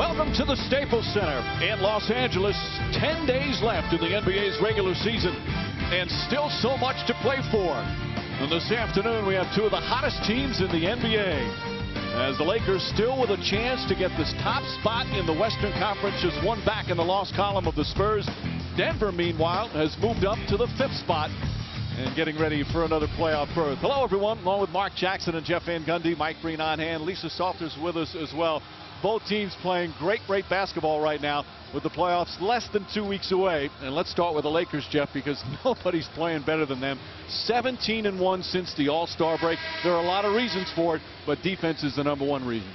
Welcome to the Staples Center in Los Angeles. 10 days left in the NBA's regular season and still so much to play for. And this afternoon we have two of the hottest teams in the NBA. As the Lakers still with a chance to get this top spot in the Western Conference, just one back in the loss column of the Spurs. Denver, meanwhile, has moved up to the 5th spot and getting ready for another playoff berth. Hello, everyone. Along with Mark Jackson and Jeff Van Gundy, Mike Breen on hand. Lisa Salters with us as well. Both teams playing great basketball right now with the playoffs less than 2 weeks away. And let's start with the Lakers, Jeff, because nobody's playing better than them. 17-1 since the All-Star break. There are a lot of reasons for it, but defense is the #1 reason.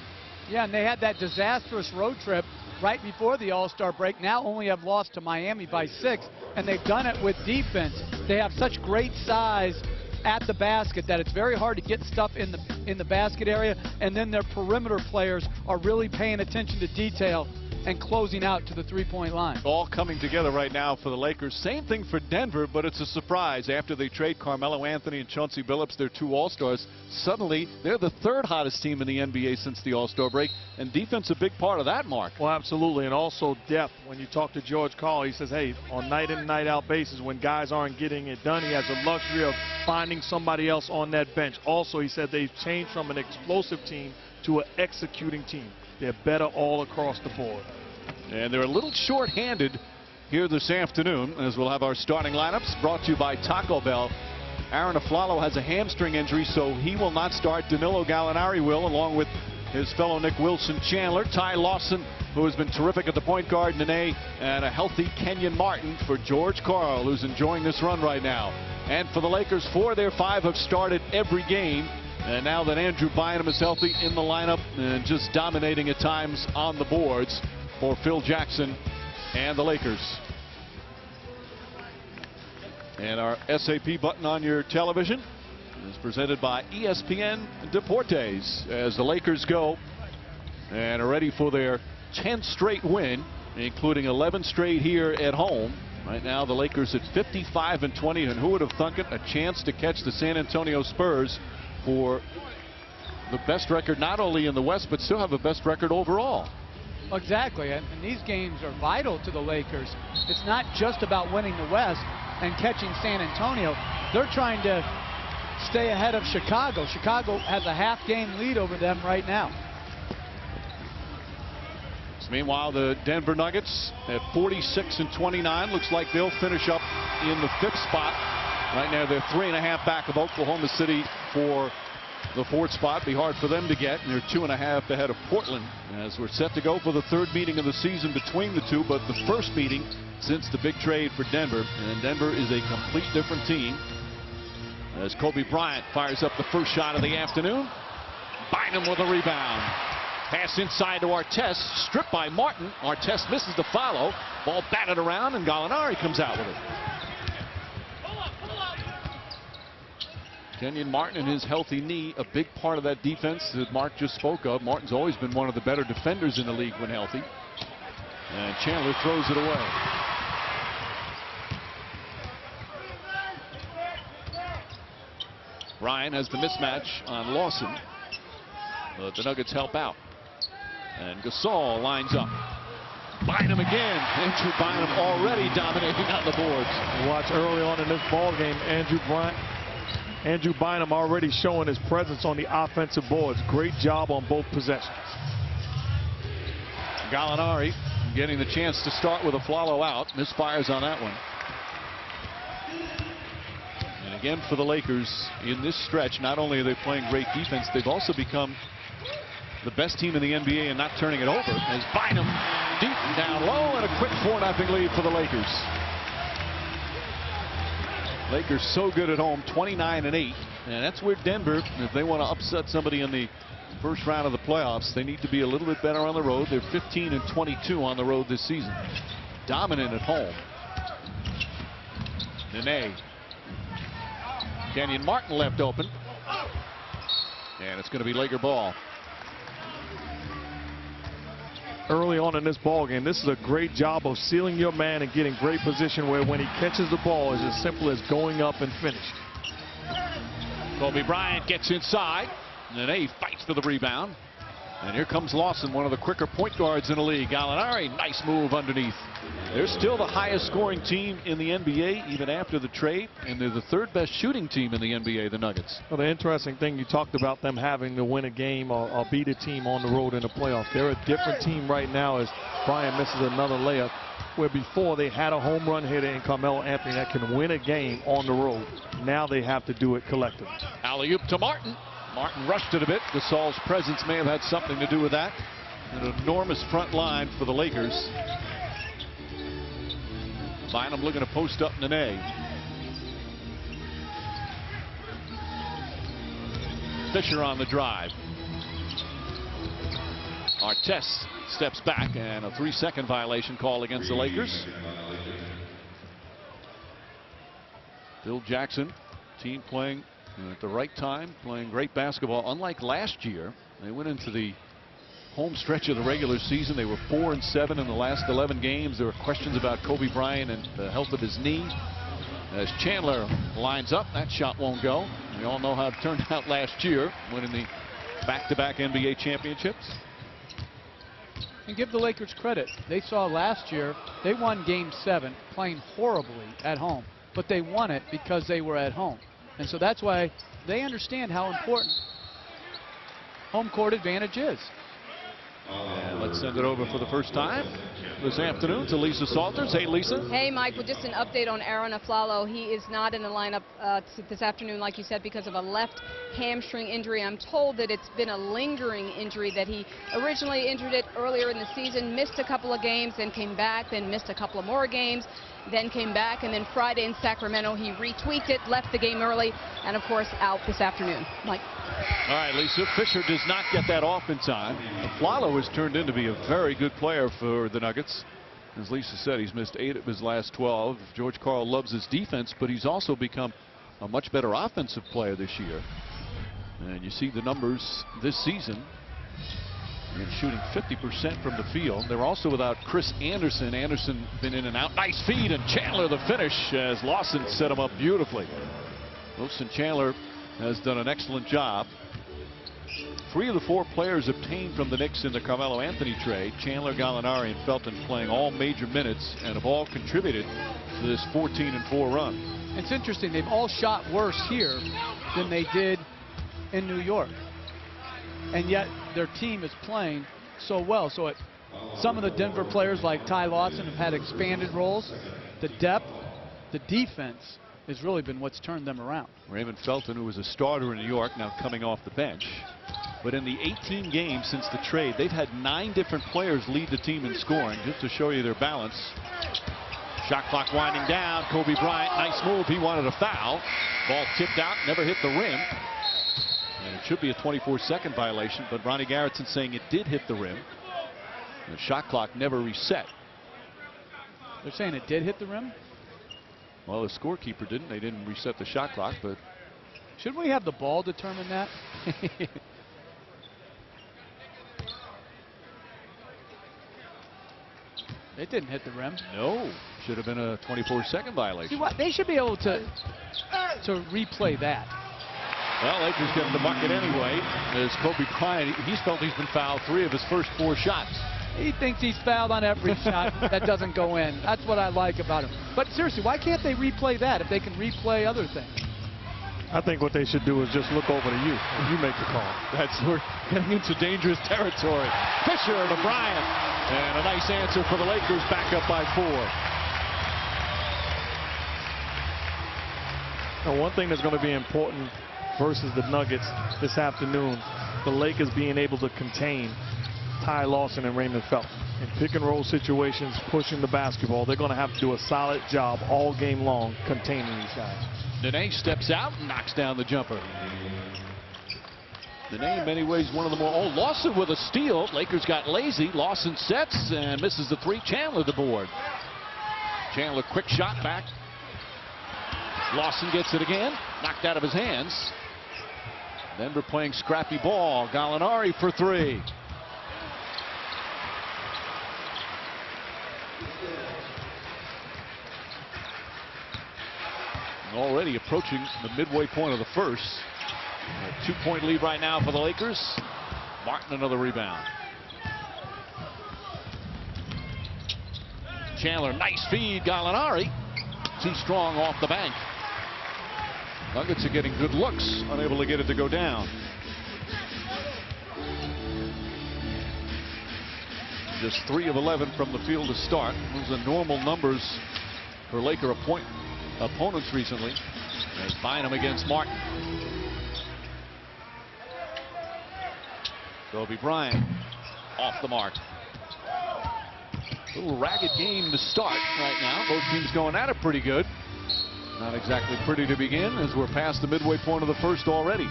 Yeah, and they had that disastrous road trip right before the All-Star break. Now only have lost to Miami by 6, and they've done it with defense. They have such great size at the basket that it's very hard to get stuff in the basket area, and then their perimeter players are really paying attention to detail and closing out to the three-point line. All coming together right now for the Lakers. Same thing for Denver, but it's a surprise. After they trade Carmelo Anthony and Chauncey Billups, their 2 All-Stars, suddenly they're the 3rd hottest team in the NBA since the All-Star break, and defense a big part of that, Mark. Well, absolutely, and also depth. When you talk to George Karl, he says, hey, on night in and night out basis, when guys aren't getting it done, he has the luxury of finding somebody else on that bench. Also, he said they've changed from an explosive team to an executing team. They're better all across the board. And they're a little short-handed here this afternoon, as we'll have our starting lineups brought to you by Taco Bell. Aaron Aflalo has a hamstring injury, so he will not start. Danilo Gallinari will, along with his fellow Nick Wilson-Chandler. Ty Lawson, who has been terrific at the point guard, Nene, and a healthy Kenyon Martin for George Karl, who's enjoying this run right now. And for the Lakers, 4 of their 5 have started every game. And now that Andrew Bynum is healthy in the lineup and just dominating at times on the boards for Phil Jackson and the Lakers. And our SAP button on your television is presented by ESPN Deportes as the Lakers go and are ready for their 10th straight win, including 11 straight here at home. Right now the Lakers at 55-20, and who would have thunk it? A chance to catch the San Antonio Spurs for the best record not only in the West but still have the best record overall. Exactly, and these games are vital to the Lakers. It's not just about winning the West and catching San Antonio. They're trying to stay ahead of Chicago. Chicago has a half-game lead over them right now. So meanwhile, the Denver Nuggets at 46-29. Looks like they'll finish up in the 5th spot. Right now they're 3.5 back of Oklahoma City for the 4th spot. Be hard for them to get, and they're 2.5 ahead of Portland as we're set to go for the 3rd meeting of the season between the two, but the 1st meeting since the big trade for Denver. And Denver is a complete different team as Kobe Bryant fires up the first shot of the afternoon. Bynum with a rebound. Pass inside to Artest, stripped by Martin. Artest misses the follow. Ball batted around, and Gallinari comes out with it. Kenyon Martin and his healthy knee, a big part of that defense that Mark just spoke of. Martin's always been one of the better defenders in the league when healthy. And Chandler throws it away. Ryan has the mismatch on Lawson, but the Nuggets help out. And Gasol lines up. Bynum again. Andrew Bynum already dominating on the boards. Watch early on in this ball game, Andrew Bynum already showing his presence on the offensive boards. Great job on both possessions. Gallinari getting the chance to start with Aflalo out. Misfires on that one. And again for the Lakers in this stretch, not only are they playing great defense, they've also become the best team in the NBA and not turning it over. As Bynum deep down low, and a quick 4-0 lead for the Lakers. Lakers so good at home, 29-8, and that's where Denver, if they want to upset somebody in the first round of the playoffs, they need to be a little bit better on the road. They're 15-22 on the road this season. Dominant at home. Nene. Kenyon Martin left open. And it's going to be Laker ball. Early on in this ball game, this is a great job of sealing your man and getting great position where when he catches the ball, it's as simple as going up and finishing. Kobe Bryant gets inside. Nene fights for the rebound. And here comes Lawson, one of the quicker point guards in the league. Gallinari, nice move underneath. They're still the highest scoring team in the NBA even after the trade, and they're the third best shooting team in the NBA, the Nuggets. Well, the interesting thing, you talked about them having to win a game or beat a team on the road in the playoffs. They're a different team right now as Bryant misses another layup, where before they had a home run hitter in Carmelo Anthony that can win a game on the road. Now they have to do it collectively. Alley-oop to Martin. Martin rushed it a bit. Gasol's presence may have had something to do with that. An enormous front line for the Lakers. Bynum looking to post up Nene. Fisher on the drive. Artest steps back, and a 3-second violation call against the Lakers. Phil Jackson, team playing at the right time, playing great basketball. Unlike last year, they went into the home stretch of the regular season. They were 4-7 in the last 11 games. There were questions about Kobe Bryant and the health of his knee. As Chandler lines up, that shot won't go. We all know how it turned out last year, winning the back-to-back NBA championships. And give the Lakers credit. They saw last year, they won Game 7 playing horribly at home. But they won it because they were at home. And so that's why they understand how important home court advantage is. And let's send it over for the first time this afternoon to Lisa Salters. Hey, Lisa. Hey, Mike. Well, just an update on Aaron Aflalo. He is not in the lineup this afternoon, like you said, because of a left hamstring injury. I'm told that it's been a lingering injury, that he originally injured it earlier in the season, missed a couple of games, then came back, then missed a couple of more games, then came back, and then Friday in Sacramento he retweaked it, left the game early, and of course out this afternoon. Mike. All right, Lisa. Fisher does not get that off in time. Aflalo has turned into be a very good player for the Nuggets. As Lisa said, he's missed 8 of his last 12. George Karl loves his defense, but he's also become a much better offensive player this year. And you see the numbers this season. And shooting 50% from the field. They're also without Chris Anderson. Anderson been in and out. Nice feed, and Chandler the finish as Lawson set him up beautifully. Wilson Chandler has done an excellent job. 3 of the 4 players obtained from the Knicks in the Carmelo Anthony trade, Chandler, Gallinari, and Felton, playing all major minutes and have all contributed to this 14-4 run. It's interesting. They've all shot worse here than they did in New York. And yet their team is playing so well. So some of the Denver players like Ty Lawson have had expanded roles. The depth, the defense has really been what's turned them around. Raymond Felton, who was a starter in New York, now coming off the bench. But in the 18 games since the trade, they've had 9 different players lead the team in scoring, just to show you their balance. Shot clock winding down. Kobe Bryant, nice move. He wanted a foul. Ball tipped out, never hit the rim. And it should be a 24-second violation, but Ronnie Garrettson saying it did hit the rim. The shot clock never reset. They're saying it did hit the rim? Well, the scorekeeper didn't. They didn't reset the shot clock, but... Shouldn't we have the ball determine that? It didn't hit the rim. No. Should have been a 24-second violation. See what? They should be able to replay that. Well, Lakers getting the bucket anyway. As Kobe Bryant, he's felt he's been fouled 3 of his first 4 shots. He thinks he's fouled on every shot that doesn't go in. That's what I like about him. But seriously, why can't they replay that if they can replay other things? I think what they should do is just look over to you and you make the call. We're getting into dangerous territory. Fisher to Bryant. And a nice answer for the Lakers, back up by 4. Now, one thing that's going to be important versus the Nuggets this afternoon, the Lakers being able to contain Ty Lawson and Raymond Felton. In pick and roll situations, pushing the basketball, they're going to have to do a solid job all game long containing these guys. Nene steps out and knocks down the jumper. Nene in many ways one of the more... Oh, Lawson with a steal. Lakers got lazy. Lawson sets and misses the 3. Chandler the board. Chandler quick shot back. Lawson gets it again. Knocked out of his hands. Denver playing scrappy ball. Gallinari for 3. Already approaching the midway point of the first. A 2-point lead right now for the Lakers. Martin another rebound. Chandler, nice feed. Gallinari too strong off the bank. Nuggets are getting good looks, unable to get it to go down. Just 3 of 11 from the field to start. Those are normal numbers for Laker opponents recently. They find him against Martin. Kobe Bryant off the mark. A little ragged game to start right now. Both teams going at it pretty good. Not exactly pretty to begin as we're past the midway point of the first already.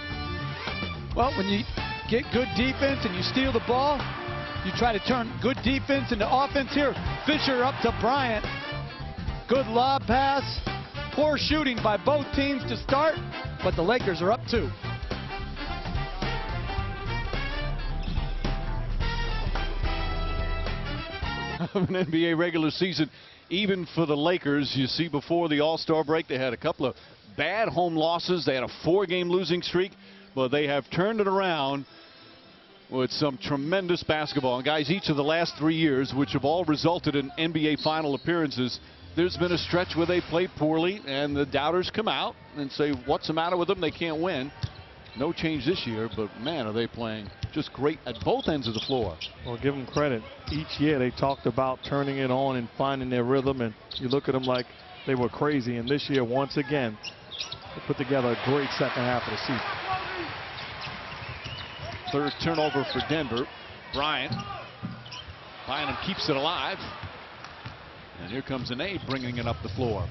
Well, when you get good defense and you steal the ball, you try to turn good defense into offense here. Fisher up to Bryant. Good lob pass. Poor shooting by both teams to start, but the Lakers are up 2. An NBA regular season, even for the Lakers. You see, before the All-Star break, they had a couple of bad home losses. They had a 4-game losing streak, but they have turned it around with some tremendous basketball. And guys, each of the last 3 years, which have all resulted in NBA final appearances, there's been a stretch where they play poorly and the doubters come out and say, what's the matter with them? They can't win. No change this year, but man, are they playing just great at both ends of the floor. Well, give them credit. Each year they talked about turning it on and finding their rhythm, and you look at them like they were crazy. And this year, once again, they put together a great second half of the season. Third turnover for Denver. Bryant. Bynum keeps it alive. And here comes an aide bringing it up the floor.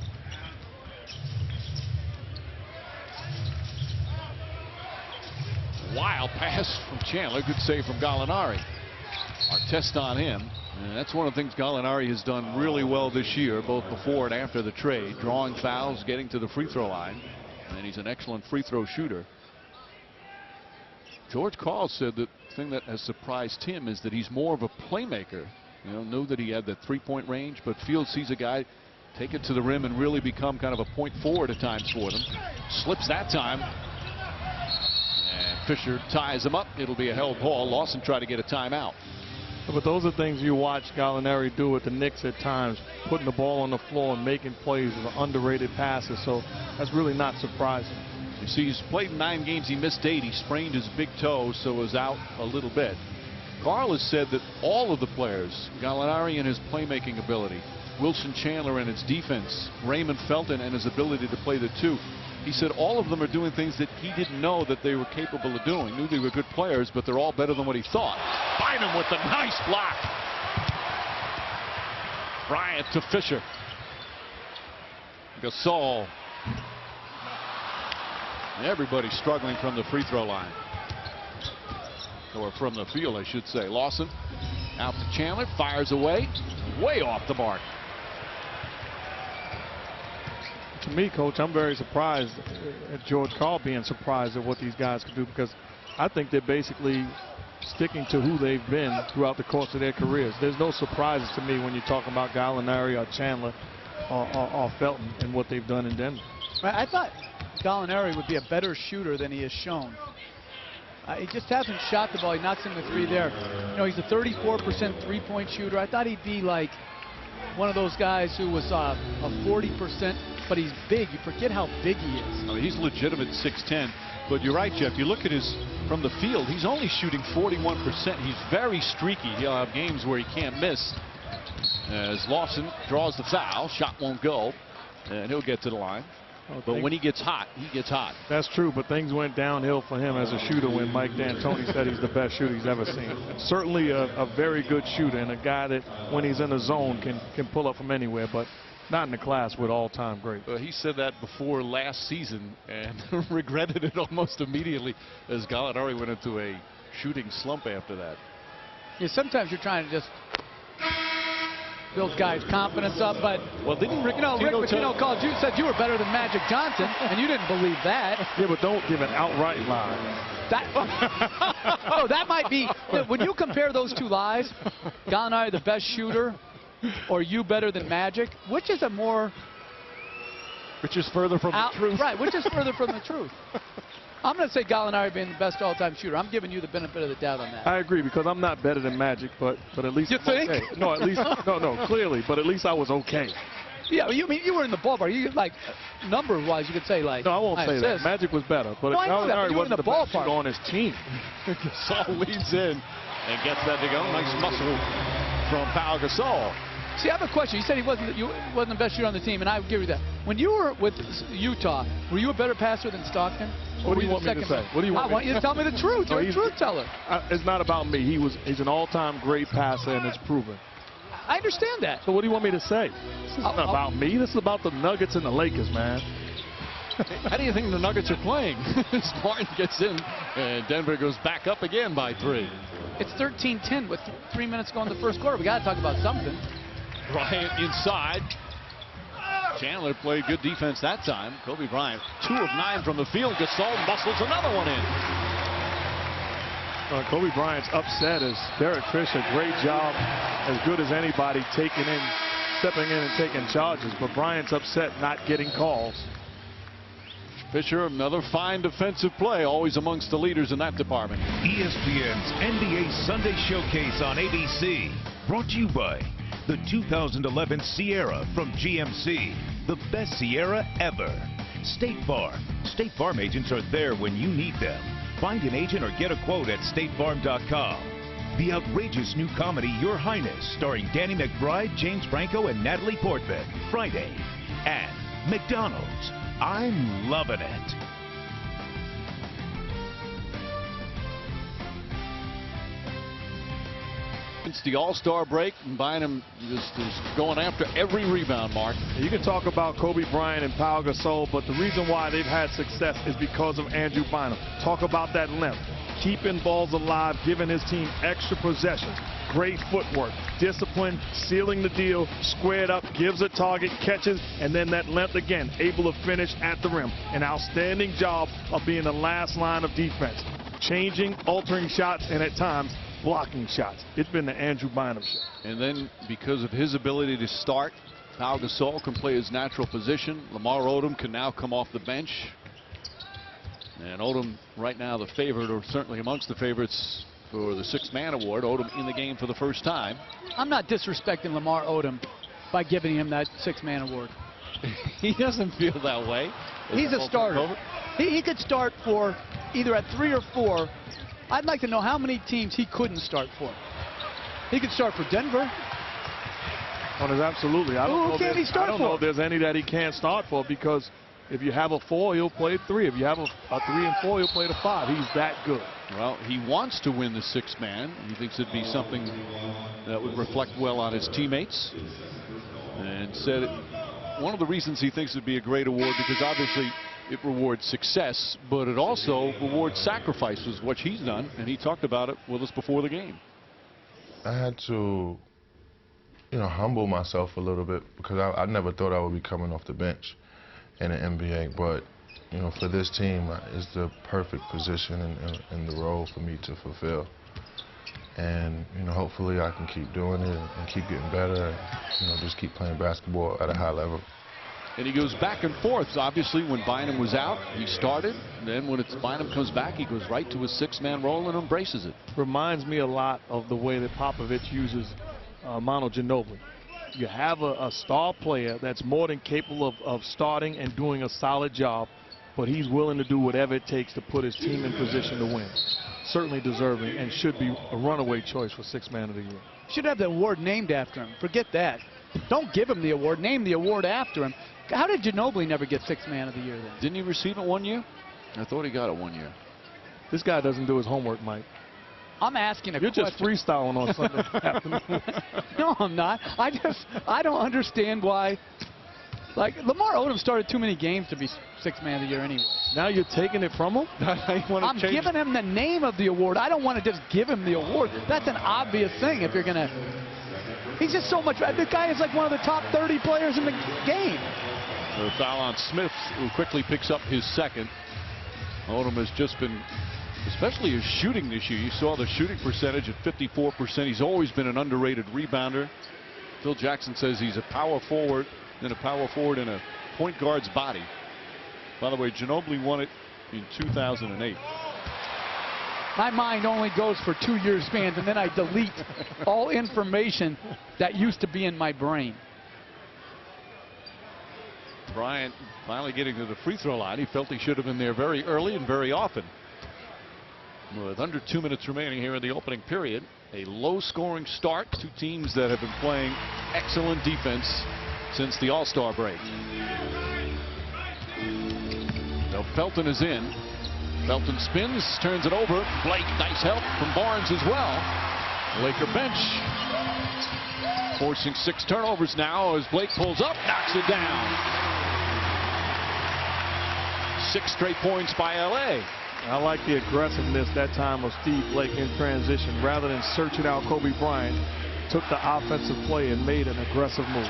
Wild pass from Chandler. Good save from Gallinari. Our test on him. And that's one of the things Gallinari has done really well this year, both before and after the trade. Drawing fouls, getting to the free throw line. And he's an excellent free throw shooter. George Karl said that the thing that has surprised him is that he's more of a playmaker. You know, knew that he had that three-point range, but Fields sees a guy take it to the rim and really become kind of a point forward at times for them. Slips that time. And Fisher ties him up. It'll be a held ball. Lawson tried to get a timeout. But those are things you watch Gallinari do with the Knicks at times, putting the ball on the floor and making plays with underrated passes. So that's really not surprising. You see, he's played 9 games. He missed 8. He sprained his big toe, so was out a little bit. Karl has said that all of the players, Gallinari and his playmaking ability, Wilson Chandler and his defense, Raymond Felton and his ability to play the 2, he said all of them are doing things that he didn't know that they were capable of doing. Knew they were good players, but they're all better than what he thought. Bynum with the nice block. Bryant to Fisher. Gasol. Everybody struggling from the free throw line. Or from the field, I should say. Lawson out to Chandler, fires away, way off the mark. To me, Coach, I'm very surprised at George Karl being surprised at what these guys can do, because I think they're basically sticking to who they've been throughout the course of their careers. There's no surprises to me when you talk about Gallinari or Chandler or Felton and what they've done in Denver. I thought Gallinari would be a better shooter than he has shown. He just hasn't shot the ball. He knocks in the 3 there. You know, he's a 34% three-point shooter. I thought he'd be like one of those guys who was a 40%, but he's big. You forget how big he is. I mean, he's legitimate 6'10", but you're right, Jeff. You look at his from the field, he's only shooting 41%. He's very streaky. He'll have games where he can't miss. As Lawson draws the foul, shot won't go, and he'll get to the line. But when he gets hot, he gets hot. That's true, but things went downhill for him as a shooter when Mike D'Antoni said he's the best shooter he's ever seen. Certainly a very good shooter and a guy that when he's in the zone can pull up from anywhere, but not in the class with all-time great. He said that before last season and regretted it almost immediately as Gallinari went into a shooting slump after that. Yeah, sometimes you're trying to just build guys' confidence up, but well, didn't Rick Pitino called you, said you were better than Magic Johnson, and you didn't believe that. Yeah, but don't give an outright lie. Oh, that might be. When you compare those 2 lies, Gallinari the best shooter, or you better than Magic, which is further from the truth? Right, which is further from the truth? I'm going to say Gallinari being the best all-time shooter. I'm giving you the benefit of the doubt on that. I agree because I'm not better than Magic, but at least You think? Okay. No, at least no, clearly, but at least I was okay. Yeah, you mean you were in the ballpark. You like number-wise, you could say like. No, I won't say that. Magic was better, but Gallinari wasn't the best shooter on his team. Gasol leads in and gets that to go. Nice muscle from Pau Gasol. See, I have a question. You said he wasn't the best shooter on the team, and I would give you that. When you were with Utah, were you a better passer than Stockton? What do you want me to say? What do you want? I want you to tell me the truth. You're a truth teller. It's not about me. He's an all-time great passer, and it's proven. I understand that. So what do you want me to say? This is not about me. This is about the Nuggets and the Lakers, man. How do you think the Nuggets are playing? Martin gets in, and Denver goes back up again by 3. It's 13-10 with 3 minutes to go in the first quarter. We got to talk about something. Bryant inside. Chandler played good defense that time. Kobe Bryant, 2 of 9 from the field. Gasol muscles another one in. Kobe Bryant's upset as Derek Fisher, great job, as good as anybody, stepping in and taking charges. But Bryant's upset not getting calls. Fisher, another fine defensive play, always amongst the leaders in that department. ESPN's NBA Sunday Showcase on ABC, brought to you by the 2011 Sierra from GMC, the best Sierra ever. State Farm. State Farm agents are there when you need them. Find an agent or get a quote at statefarm.com. The outrageous new comedy Your Highness, starring Danny McBride, James Franco, and Natalie Portman, Friday. And McDonald's. I'm loving it. It's the All-Star break, and Bynum just is going after every rebound, Mark. You can talk about Kobe Bryant and Pau Gasol, but the reason why they've had success is because of Andrew Bynum. Talk about that length, keeping balls alive, giving his team extra possessions, great footwork, discipline, sealing the deal, squared up, gives a target, catches, and then that length again, able to finish at the rim. An outstanding job of being the last line of defense, changing, altering shots, and at times blocking shots. It's been the Andrew Bynum show. And then because of his ability to start, Pau Gasol can play his natural position. Lamar Odom can now come off the bench. And Odom right now the favorite, or certainly amongst the favorites for the Sixth-Man Award. Odom in the game for the first time. I'm not disrespecting Lamar Odom by giving him that Sixth-Man Award. He doesn't feel that way. He's a starter. He could start for either at 3 or 4. I'd like to know how many teams he couldn't start for. He could start for Denver. Oh, absolutely. I don't know if there's any that he can't start for, because if you have a 4, he'll play 3. If you have a 3 and 4, he'll play the 5. He's that good. Well, he wants to win the Sixth Man. He thinks it'd be something that would reflect well on his teammates. And said one of the reasons he thinks it'd be a great award, because obviously it rewards success, but it also rewards sacrifices, which he's done, and he talked about it with us before the game. I had to, humble myself a little bit, because I never thought I would be coming off the bench in the NBA, but, for this team, it's the perfect position and the role for me to fulfill. And, hopefully I can keep doing it and keep getting better and, just keep playing basketball at a high level. And he goes back and forth. Obviously, when Bynum was out, he started. Then when Bynum comes back, he goes right to his 6-man role and embraces it. Reminds me a lot of the way that Popovich uses Manu Ginobili. You have a star player that's more than capable of starting and doing a solid job, but he's willing to do whatever it takes to put his team in position to win. Certainly deserving, and should be a runaway choice for 6-Man of the year. Should have the award named after him. Forget that. Don't give him the award. Name the award after him. How did Ginobili never get 6th-Man of the year then? Didn't he receive it one year? I thought he got it one year. This guy doesn't do his homework, Mike. I'm asking a question. You're just freestyling on Sunday afternoon. No, I'm not. I don't understand why. Like, Lamar Odom started too many games to be 6th-Man of the year anyway. Now you're taking it from him? I'm giving him the name of the award. I don't want to just give him the award. That's an obvious thing if you're going to. He's just so much. The guy is like one of the top 30 players in the game. The foul on Smith, who quickly picks up his second. Odom has just been, especially his shooting this year. You saw the shooting percentage at 54%. He's always been an underrated rebounder. Phil Jackson says he's a power forward, and a power forward in a point guard's body. By the way, Ginobili won it in 2008. My mind only goes for 2-year spans, and then I delete all information that used to be in my brain. Bryant finally getting to the free throw line. He felt he should have been there very early and very often. With under 2 minutes remaining here in the opening period, a low-scoring start. Two teams that have been playing excellent defense since the All-Star break. Now Felton is in. Felton spins, turns it over. Blake, nice help from Barnes as well. Laker bench forcing 6 turnovers now as Blake pulls up, knocks it down. 6 straight points by LA. I like the aggressiveness that time of Steve Blake in transition. Rather than searching out Kobe Bryant, took the offensive play and made an aggressive move.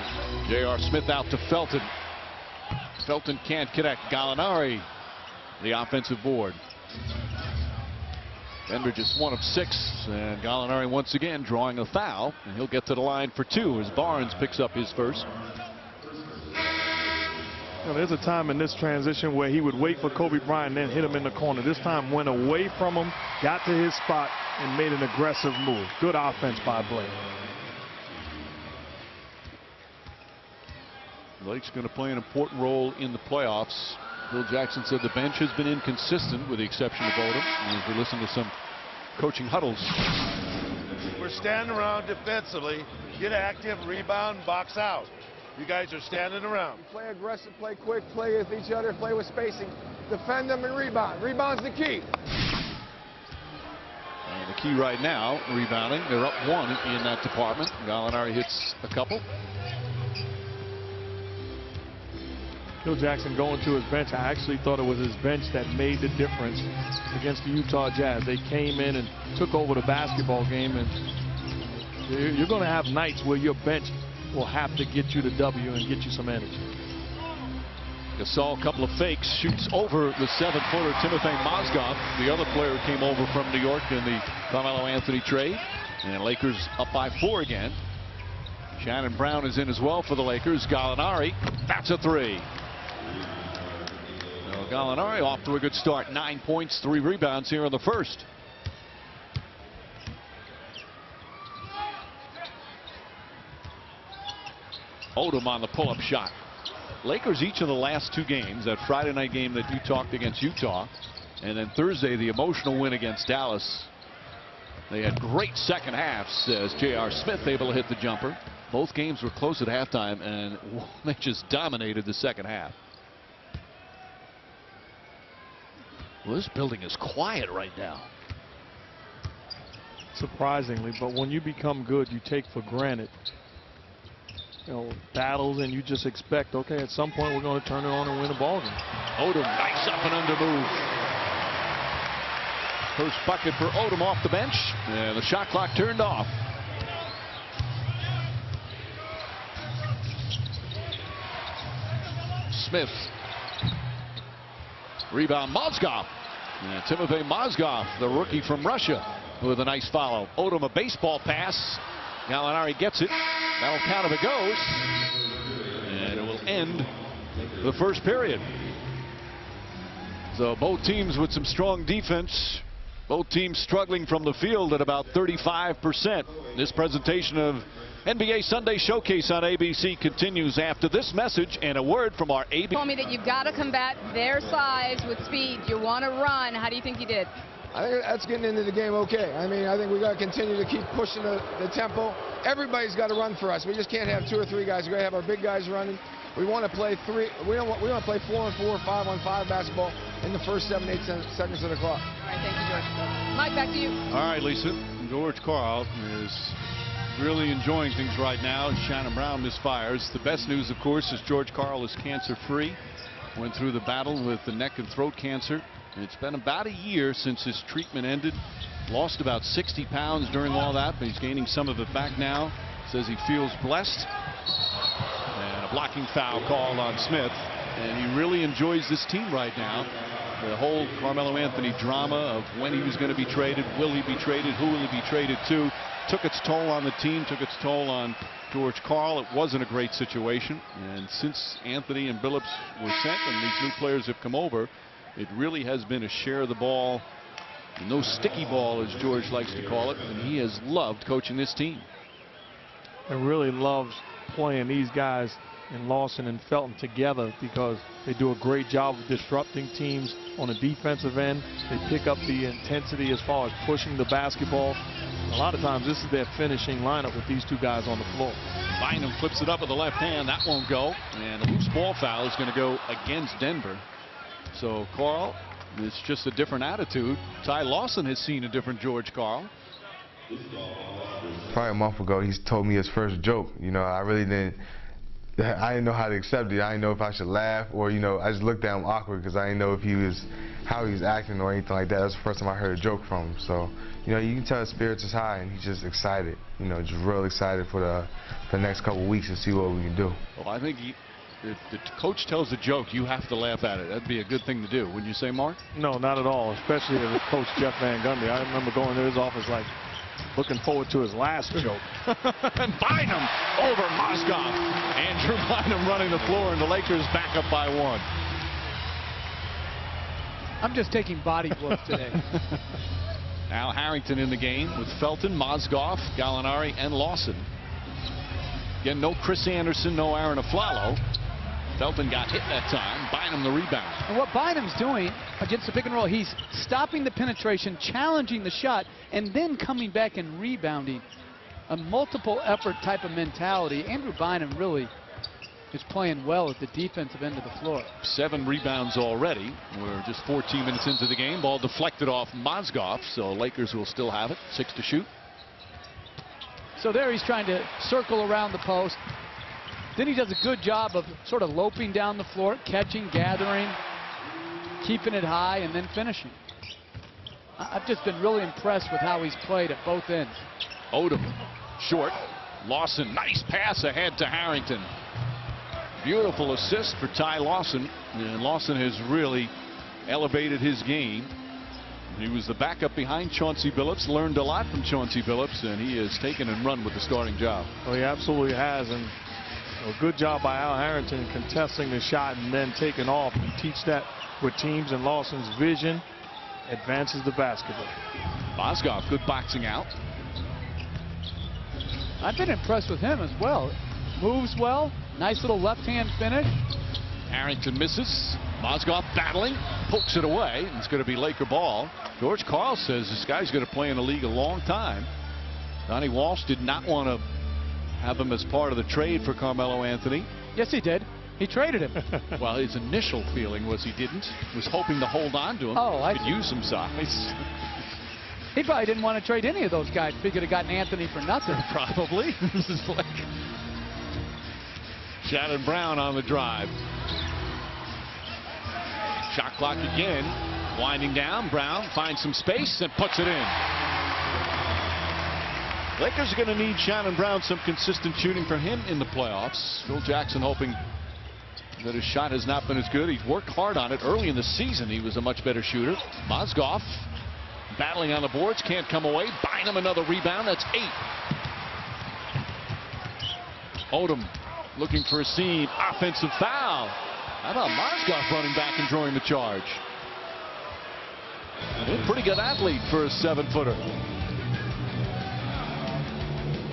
J.R. Smith out to Felton. Felton can't connect. Gallinari, the offensive board. Denver just 1 of 6, and Gallinari once again drawing a foul, and he'll get to the line for 2 as Barnes picks up his first. You know, there's a time in this transition where he would wait for Kobe Bryant and then hit him in the corner. This time went away from him, got to his spot, and made an aggressive move. Good offense by Blake. Blake's going to play an important role in the playoffs. Bill Jackson said the bench has been inconsistent with the exception of Odom. And as we listen to some coaching huddles. We're standing around defensively, get active, rebound, box out. You guys are standing around. Play aggressive, play quick, play with each other, play with spacing. Defend them and rebound. Rebound's the key. And the key right now, rebounding. They're up 1 in that department. Gallinari hits a couple. Bill Jackson going to his bench. I actually thought it was his bench that made the difference against the Utah Jazz. They came in and took over the basketball game, and you're going to have nights where your bench will have to get you the W and get you some energy. Gasol, a couple of fakes, shoots over the 7-footer Timothy Mozgov, the other player who came over from New York in the Carmelo Anthony trade. And Lakers up by 4 again. Shannon Brown is in as well for the Lakers. Gallinari, that's a 3. So Gallinari off to a good start. 9 points, 3 rebounds here in the first. Odom on the pull-up shot. Lakers each of the last 2 games, that Friday night game that you talked against Utah, and then Thursday the emotional win against Dallas. They had great second halves as J.R. Smith able to hit the jumper. Both games were close at halftime, and they just dominated the second half. Well, this building is quiet right now. Surprisingly, but when you become good, you take for granted, you know, battles, and you just expect, okay, at some point we're going to turn it on and win a ball game. Odom, nice up and under move. First bucket for Odom off the bench, and the shot clock turned off. Smith. Rebound, Mozgov. And Timothy Mozgov, the rookie from Russia, with a nice follow. Odom, a baseball pass. Gallinari gets it. That'll count if it goes. And it will end the first period. So both teams with some strong defense. Both teams struggling from the field at about 35%. This presentation of NBA Sunday Showcase on ABC continues after this message and a word from our ABC. Told me that you've got to combat their size with speed. You want to run. How do you think you did? I think that's getting into the game okay. I mean, I think we got to continue to keep pushing the tempo. Everybody's got to run for us. We just can't have 2 or 3 guys. We got to have our big guys running. We want to play 3. We want to play 4-on-4, 5-on-5 basketball in the first 7-8 seconds of the clock. All right, thank you, George. Mike, back to you. All right, Lisa. George Karl is really enjoying things right now. Shannon Brown misfires. The best news, of course, is George Karl is cancer-free. Went through the battle with the neck and throat cancer. It's been about a year since his treatment ended. Lost about 60 pounds during all that, but he's gaining some of it back now. Says he feels blessed. And a blocking foul called on Smith. And he really enjoys this team right now. The whole Carmelo Anthony drama of when he was going to be traded, will he be traded, who will he be traded to, took its toll on the team, took its toll on George Karl. It wasn't a great situation. And since Anthony and Billups were sent and these new players have come over, It really has been a share of the ball, no sticky ball, as George likes to call it, and he has loved coaching this team. And really loves playing these guys in Lawson and Felton together because they do a great job of disrupting teams on the defensive end. They pick up the intensity as far as pushing the basketball. A lot of times this is their finishing lineup with these two guys on the floor. Bynum flips it up with the left hand. That won't go. And a loose ball foul is going to go against Denver. So, Carl, it's just a different attitude. Ty Lawson has seen a different George Karl. Probably a month ago, he told me his first joke. You know, I didn't know how to accept it. I didn't know if I should laugh or, you know, I just looked at him awkward because I didn't know if how he was acting or anything like that. That's the first time I heard a joke from him. So, you know, you can tell his spirits is high and he's just excited. You know, just real excited for the next couple of weeks to see what we can do. Well, I think if the coach tells a joke, you have to laugh at it. That'd be a good thing to do. Wouldn't you say, Mark? No, not at all, especially as Coach Jeff Van Gundy. I remember going to his office like looking forward to his last joke. And Bynum over Mozgov. Andrew Bynum running the floor, and the Lakers back up by 1. I'm just taking body blows today. Al Harrington in the game with Felton, Mozgov, Gallinari, and Lawson. Again, no Chris Anderson, no Aaron Aflalo. Felton got hit that time. Bynum the rebound. And what Bynum's doing against the pick and roll, he's stopping the penetration, challenging the shot, and then coming back and rebounding. A multiple effort type of mentality. Andrew Bynum really is playing well at the defensive end of the floor. 7 rebounds already. We're just 14 minutes into the game. Ball deflected off Mozgov, so Lakers will still have it. 6 to shoot. So there he's trying to circle around the post. Then he does a good job of sort of loping down the floor, catching, gathering, keeping it high, and then finishing. I've just been really impressed with how he's played at both ends. Odom, short. Lawson, nice pass ahead to Harrington. Beautiful assist for Ty Lawson. And Lawson has really elevated his game. He was the backup behind Chauncey Billups, learned a lot from Chauncey Billups, and he has taken and run with the starting job. Well, he absolutely has, and a good job by Al Harrington contesting the shot and then taking off. You teach that with teams, and Lawson's vision advances the basketball. Mozgov, good boxing out. I've been impressed with him as well. Moves well, nice little left-hand finish. Harrington misses. Mozgov battling, pokes it away, and it's going to be Laker ball. George Karl says this guy's going to play in the league a long time. Donnie Walsh did not want to have him as part of the trade for Carmelo Anthony. Yes, he did. He traded him. Well, his initial feeling was he didn't. Was hoping to hold on to him. Oh, I could see. use some size. He probably didn't want to trade any of those guys. Figured have gotten Anthony for nothing. Probably. This is like Shannon Brown on the drive. Shot clock again. Winding down. Brown finds some space and puts it in. Lakers are going to need Shannon Brown some consistent shooting for him in the playoffs. Phil Jackson hoping that his shot has not been as good. He's worked hard on it. Early in the season, he was a much better shooter. Mozgov battling on the boards, can't come away. Bynum another rebound. That's 8. Odom looking for a seam. Offensive foul. How about Mozgov running back and drawing the charge? A pretty good athlete for a 7-footer.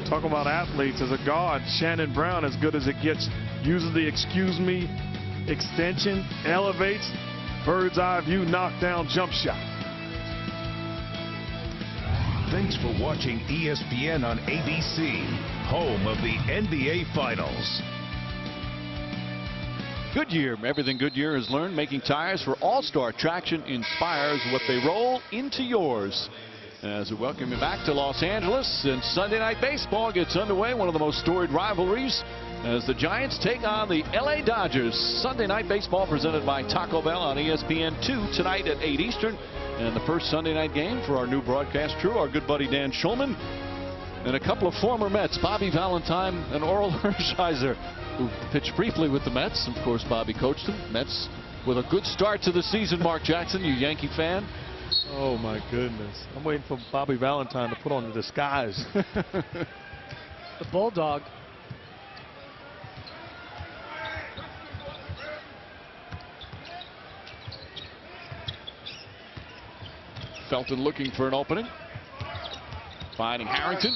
Talking about athletes, as a guard, Shannon Brown, as good as it gets, uses the excuse me extension, elevates, bird's eye view, knockdown, jump shot. Thanks for watching ESPN on ABC, home of the NBA Finals. Goodyear, everything Goodyear has learned making tires for all-star traction inspires what they roll into yours. As we welcome you back to Los Angeles, and Sunday Night Baseball gets underway, one of the most storied rivalries, as the Giants take on the LA Dodgers. Sunday Night Baseball presented by Taco Bell on ESPN2 tonight at 8 Eastern. And the first Sunday night game for our new broadcast crew, our good buddy Dan Schulman, and a couple of former Mets, Bobby Valentine and Oral Hershiser, who pitched briefly with the Mets. Of course, Bobby coached them. Mets with a good start to the season. Mark Jackson, you Yankee fan? Oh, my goodness. I'm waiting for Bobby Valentine to put on the disguise. The Bulldog. Felton looking for an opening. Finding Harrington.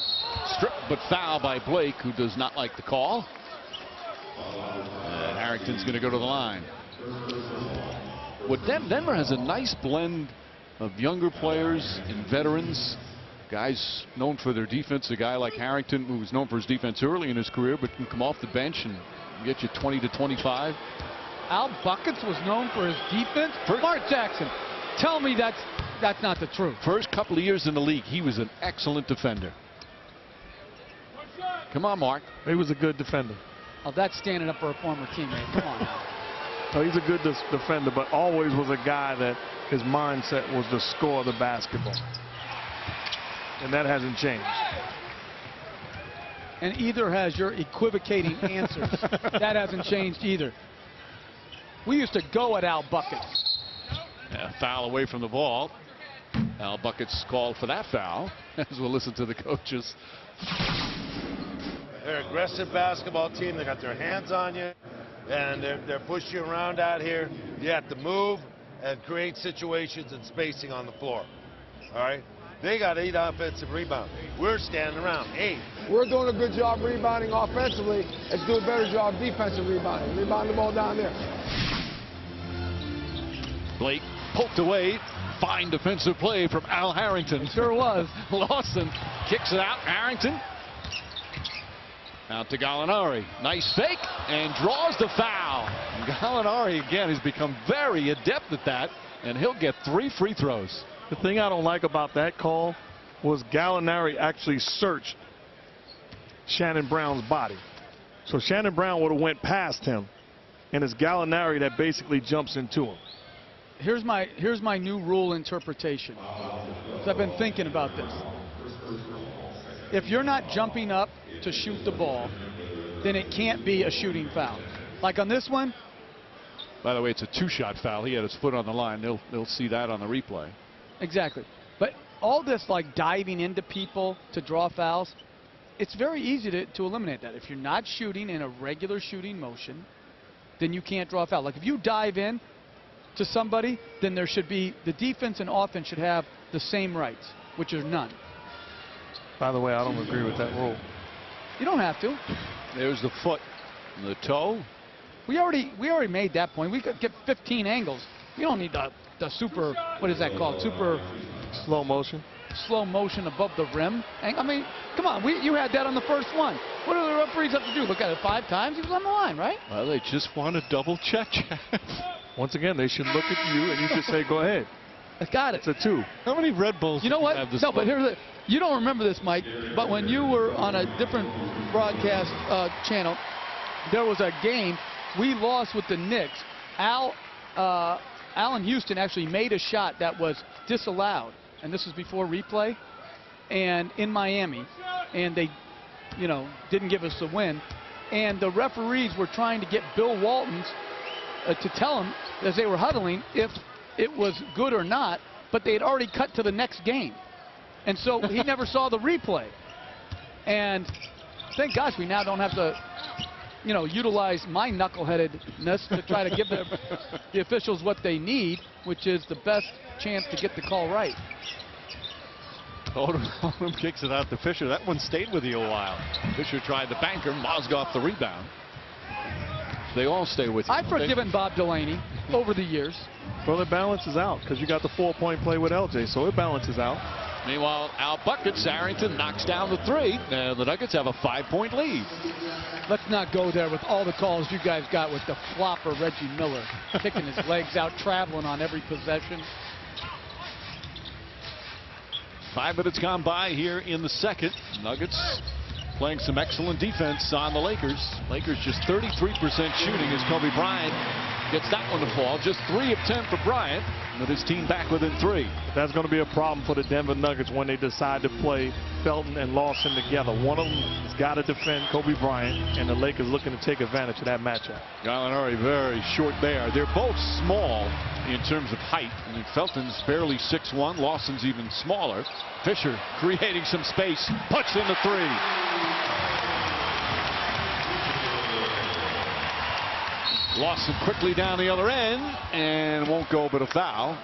Stripped but foul by Blake, who does not like the call. And Harrington's going to go to the line. Well, Denver has a nice blend of younger players and veterans. Guys known for their defense. A guy like Harrington, who was known for his defense early in his career, but can come off the bench and get you 20 to 25. Al Buckets was known for his defense. Mark Jackson, tell me that's not the truth. First couple of years in the league, he was an excellent defender. Come on, Mark. He was a good defender. Oh, that's standing up for a former teammate. Come on now. No, he's a good defender, but always was a guy that his mindset was to score the basketball. And that hasn't changed. And either has your equivocating answers. That hasn't changed either. We used to go at Al Buckets. Yeah, foul away from the ball. Al Buckets called for that foul, as we'll listen to the coaches. They're an aggressive basketball team. They got their hands on you, and they're pushing you around out here. You have to move and create situations and spacing on the floor. All right? They got 8 offensive rebounds. We're standing around 8. We're doing a good job rebounding offensively. Let's do a better job defensive rebounding. Rebound the ball down there. Blake poked away. Fine defensive play from Al Harrington. Sure was. Lawson kicks it out. Harrington. Out to Gallinari. Nice fake and draws the foul. Gallinari again has become very adept at that, and he'll get 3 free throws. The thing I don't like about that call was Gallinari actually searched Shannon Brown's body. So Shannon Brown would have went past him, and it's Gallinari that basically jumps into him. Here's my new rule interpretation. So I've been thinking about this. If you're not jumping up to shoot the ball, then it can't be a shooting foul. Like on this one. By the way, it's a 2-shot foul. He had his foot on the line. They'll see that on the replay. Exactly. But all this like diving into people to draw fouls, it's very easy to eliminate that. If you're not shooting in a regular shooting motion, then you can't draw a foul. Like if you dive in to somebody, then there should be, the defense and offense should have the same rights, which are none. By the way, I don't agree with that rule. You don't have to. There's the foot and the toe. We already made that point. We could get 15 angles. You don't need the super, what is that called? Super slow motion. Slow motion above the rim. I mean, come on, you had that on the first one. What do the referees have to do? Look at it 5 times? He was on the line, right? Well, they just want to double check. Once again, they should look at you and you should say, go ahead. I got it. It's a 2. How many Red Bulls you know what? have this no, but you don't remember this, Mike, but when you were on a different broadcast channel, there was a game we lost with the Knicks. Allen Houston actually made a shot that was disallowed, and this was before replay, and in Miami, and they, didn't give us the win, and the referees were trying to get Bill Walton's to tell him as they were huddling if it was good or not, but they had already cut to the next game, and so he never saw the replay, and thank gosh we now don't have to utilize my knuckleheadedness to try to give the officials what they need, which is the best chance to get the call right. Odom kicks it out to Fisher. That one stayed with you a while. Fisher tried the banker, Mozgov the rebound. They all stay with you. I've forgiven Bob Delaney over the years. Well, it balances out because you got the 4-point play with LJ, so it balances out. Meanwhile, Al Buckets, Harrington knocks down the 3, and the Nuggets have a 5-point lead. Let's not go there with all the calls you guys got with the flopper Reggie Miller kicking his legs out, traveling on every possession. 5 minutes gone by here in the second. Nuggets playing some excellent defense on the Lakers. Lakers just 33% shooting as Kobe Bryant gets that one to fall. Just 3 of 10 for Bryant, with his team back within 3. That's going to be a problem for the Denver Nuggets when they decide to play Felton and Lawson together. One of them has got to defend Kobe Bryant, and the Lakers looking to take advantage of that matchup. Gallinari very short there. They're both small in terms of height. I mean, Felton's barely 6'1", Lawson's even smaller. Fisher creating some space, puts in the 3. Lawson quickly down the other end and won't go but a foul.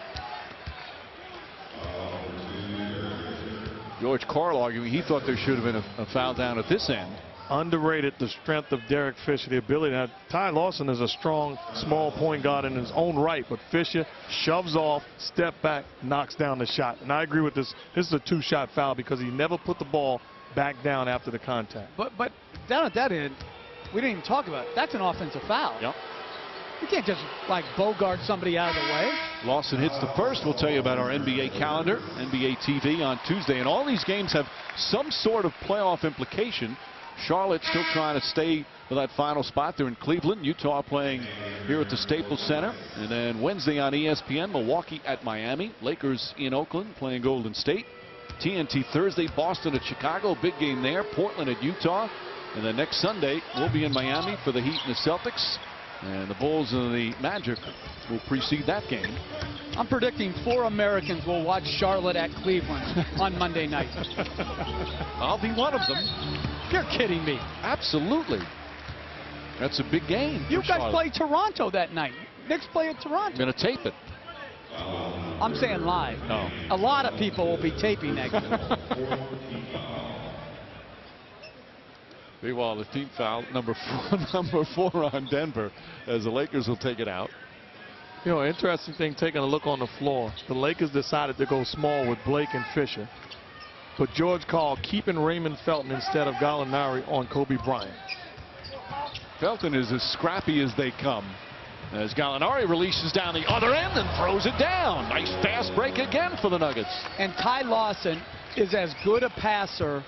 George Karl arguing he thought there should have been a foul down at this end. Underrated the strength of Derek Fisher, the ability. Now, Ty Lawson is a strong, small point guard in his own right, but Fisher shoves off, step back, knocks down the shot. And I agree with this. This is a two-shot foul because he never put the ball back down after the contact. But down at that end, we didn't even talk about it. That's an offensive foul. Yep. You can't just like bogart somebody out of the way. Lawson hits the first. We'll tell you about our NBA calendar, NBA TV on Tuesday. And all these games have some sort of playoff implication. Charlotte still trying to stay for that final spot. They're in Cleveland. Utah playing here at the Staples Center. And then Wednesday on ESPN, Milwaukee at Miami. Lakers in Oakland playing Golden State. TNT Thursday, Boston at Chicago. Big game there. Portland at Utah. And then next Sunday, we'll be in Miami for the Heat and the Celtics. And the Bulls and the Magic will precede that game. I'm predicting 4 Americans will watch Charlotte at Cleveland on Monday night. I'll be one of them. You're kidding me. Absolutely. That's a big game. You guys play Toronto that night. Knicks play at Toronto. I'm going to tape it. I'm saying live. Oh. A lot of people will be taping that game. Meanwhile, the team foul number 4 on Denver as the Lakers will take it out. You know, interesting thing, taking a look on the floor. The Lakers decided to go small with Blake and Fisher. But George Karl keeping Raymond Felton instead of Gallinari on Kobe Bryant. Felton is as scrappy as they come. As Gallinari releases down the other end and throws it down. Nice fast break again for the Nuggets. And Ty Lawson is as good a passer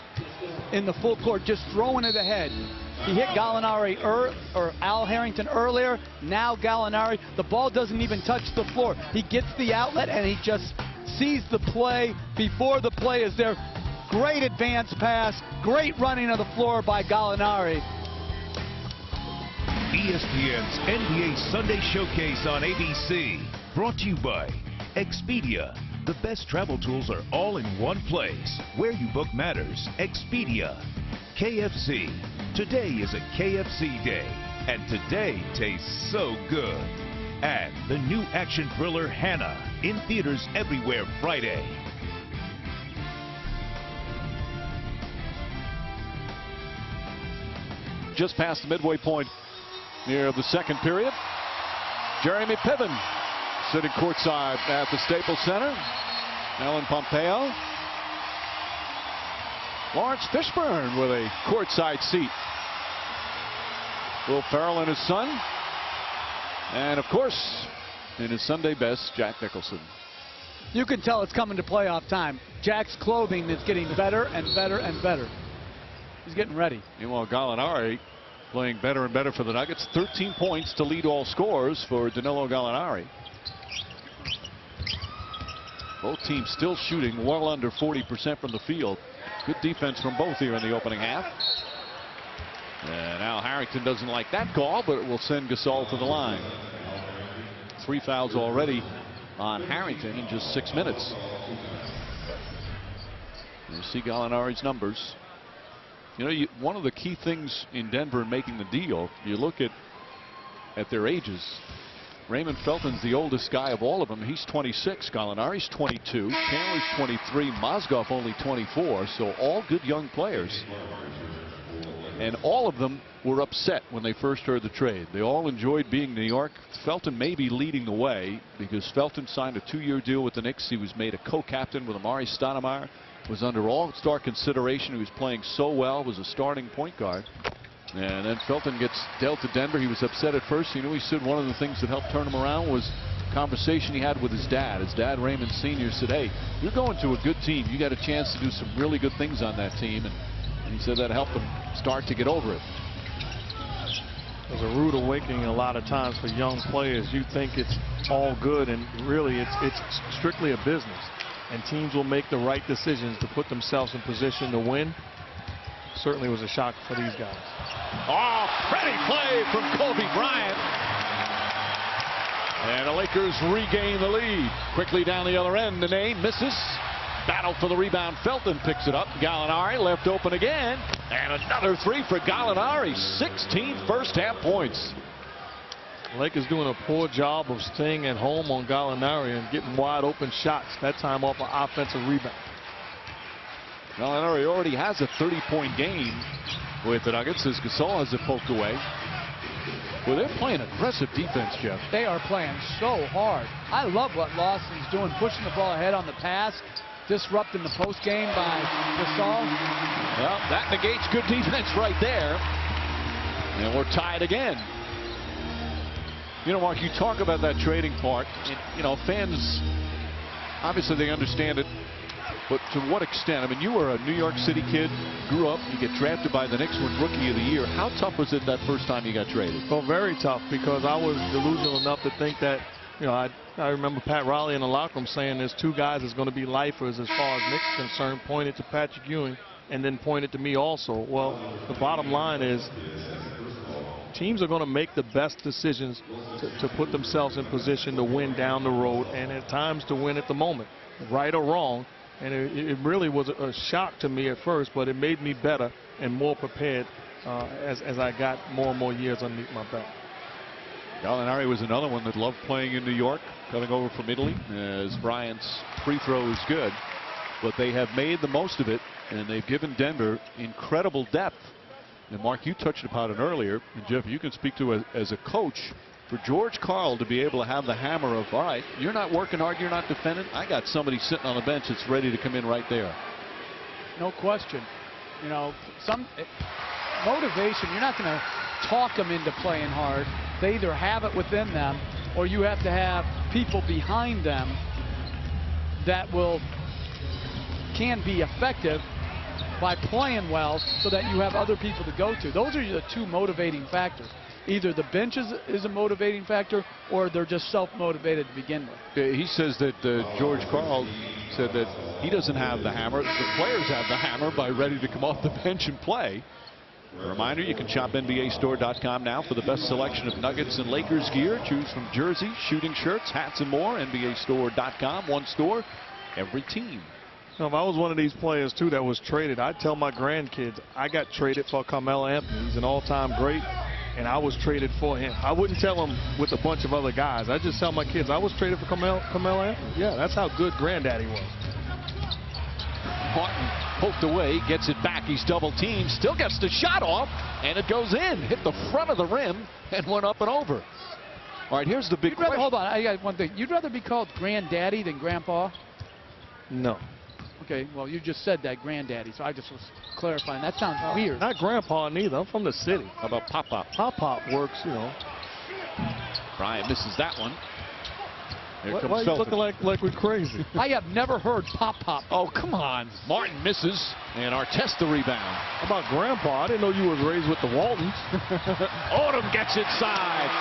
in the full court, just throwing it ahead. He hit Gallinari or Al Harrington earlier. Now Gallinari, the ball doesn't even touch the floor. He gets the outlet and he just sees the play before the play is there. Great advance pass, great running of the floor by Gallinari. ESPN's NBA Sunday Showcase on ABC. Brought to you by Expedia. The best travel tools are all in one place. Where you book matters. Expedia. KFC. Today is a KFC day. And today tastes so good. And the new action thriller Hannah. In theaters everywhere Friday. Just past the midway point near the second period. Jeremy Piven sitting courtside at the Staples Center. Alan Pompeo. Lawrence Fishburne with a courtside seat. Will Ferrell and his son. And of course, in his Sunday best, Jack Nicholson. You can tell it's coming to playoff time. Jack's clothing is getting better and better and better. He's getting ready. Meanwhile, Gallinari playing better and better for the Nuggets. 13 points to lead all scorers for Danilo Gallinari. Both teams still shooting well under 40% from the field. Good defense from both here in the opening half. And Al Harrington doesn't like that call, but it will send Gasol to the line. 3 fouls already on Harrington in just 6 minutes. You see Gallinari's numbers. You know, one of the key things in Denver in making the deal, you look at their ages. Raymond Felton's the oldest guy of all of them. He's 26. Gallinari's 22. Chandler's 23. Mozgov only 24. So all good young players. And all of them were upset when they first heard the trade. They all enjoyed being in New York. Felton may be leading the way because Felton signed a 2-year deal with the Knicks. He was made a co-captain with Amari Stoudemire. Was under all-star consideration. He was playing so well. Was a starting point guard. And then Felton gets dealt to Denver. He was upset at first. He said one of the things that helped turn him around was a conversation he had with his dad. His dad, Raymond Sr., said, hey, you're going to a good team. You got a chance to do some really good things on that team. And he said that helped him start to get over it. There's a rude awakening a lot of times for young players. You think it's all good, and really it's strictly a business. And teams will make the right decisions to put themselves in position to win. Certainly was a shock for these guys. Oh, pretty play from Kobe Bryant. And the Lakers regain the lead. Quickly down the other end, Nene misses. Battle for the rebound. Felton picks it up. Gallinari left open again. And another 3 for Gallinari. 16 first half points. Lakers doing a poor job of staying at home on Gallinari and getting wide open shots, that time off an offensive rebound. Gallinari already has a 30-point game with the Nuggets as Gasol has it poked away. Well, they're playing aggressive defense, Jeff. They are playing so hard. I love what Lawson's doing, pushing the ball ahead on the pass, disrupting the post game by Gasol. Well, that negates good defense right there. And we're tied again. You know, Mark, you talk about that trading part. And, you know, fans, obviously they understand it. But to what extent? I mean, you were a New York City kid, grew up, you get drafted by the Knicks, win Rookie of the Year. How tough was it that first time you got traded? Well, very tough, because I was delusional enough to think that, you know, I remember Pat Riley in the locker room saying there's two guys that's going to be lifers as far as Knicks is concerned, pointed to Patrick Ewing and then pointed to me also. Well, the bottom line is teams are going to make the best decisions to put themselves in position to win down the road, and at times to win at the moment, right or wrong. And it really was a shock to me at first, but it made me better and more prepared as I got more and more years underneath my belt. Gallinari was another one that loved playing in New York, coming over from Italy, as Bryant's free throw is good. But they have made the most of it, and they've given Denver incredible depth. And Mark, you touched upon it earlier, and Jeff, you can speak to it as a coach. For George Karl to be able to have the hammer of, all right, you're not working hard, you're not defending, I got somebody sitting on the bench that's ready to come in right there. No question. You know, some motivation, you're not going to talk them into playing hard. They either have it within them, or you have to have people behind them that can be effective by playing well, so that you have other people to go to. Those are the two motivating factors. Either the bench is a motivating factor, or they're just self-motivated to begin with. He says that George Karl said that he doesn't have the hammer. The players have the hammer by ready to come off the bench and play. A reminder, you can shop NBAstore.com now for the best selection of Nuggets and Lakers gear. Choose from jerseys, shooting shirts, hats, and more. NBAstore.com, one store, every team. Now, if I was one of these players, too, that was traded, I'd tell my grandkids, I got traded for Carmelo Anthony. He's an all-time great, and I was traded for him. I wouldn't tell them with a bunch of other guys. I just tell my kids, I was traded for Carmelo Anthony. Yeah, that's how good Granddaddy was. Martin poked away, gets it back. He's double-teamed, still gets the shot off, and it goes in. Hit the front of the rim and went up and over. All right, here's the big question. Hold on, I got one thing. You'd rather be called Granddaddy than Grandpa? No. Okay, well, you just said that, Granddaddy, so I just was clarifying. That sounds weird. Not Grandpa neither. I'm from the city. How about Pop-Pop? Pop-Pop works, you know. Bryant misses that one. Why are you looking like we're crazy? I have never heard Pop-Pop. Oh, come on. Martin misses, and Artest the rebound. How about Grandpa? I didn't know you was raised with the Waltons. Odom gets inside.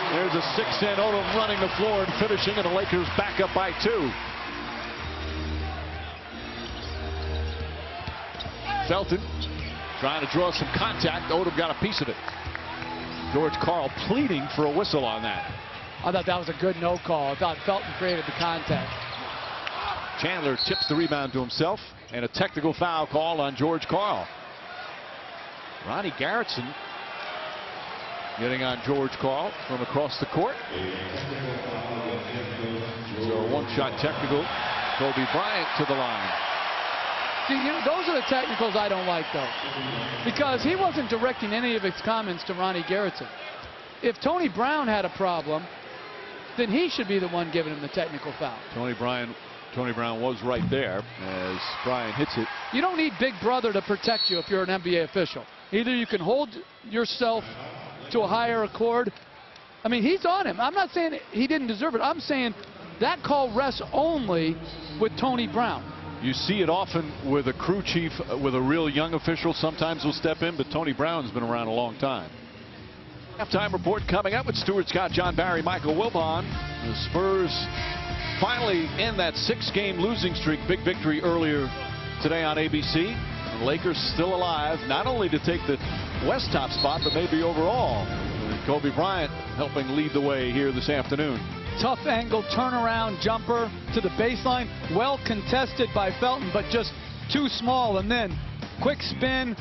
There's a 6'10" Odom running the floor and finishing, and the Lakers back up by 2. Felton trying to draw some contact. Odom got a piece of it. George Karl pleading for a whistle on that. I thought that was a good no call. I thought Felton created the contact. Chandler tips the rebound to himself, and a technical foul call on George Karl. Ronnie Garrettson getting on George Karl from across the court. So a one-shot technical. Kobe Bryant to the line. See, you know, those are the technicals I don't like, though, because he wasn't directing any of his comments to Ronnie Garrettson. If Tony Brown had a problem, then he should be the one giving him the technical foul. Tony Brown was right there as Bryant hits it. You don't need Big Brother to protect you if you're an NBA official. Either you can hold yourself to a higher accord. I mean, he's on him. I'm not saying he didn't deserve it. I'm saying that call rests only with Tony Brown. You see it often with a crew chief, with a real young official. Sometimes will step in, but Tony Brown's been around a long time. Halftime report coming up with Stuart Scott, John Barry, Michael Wilbon. The Spurs finally end that 6-game losing streak. Big victory earlier today on ABC. The Lakers still alive, not only to take the West top spot, but maybe overall. And Kobe Bryant helping lead the way here this afternoon. Tough angle turnaround jumper to the baseline. Well contested by Felton, but just too small. And then quick spin,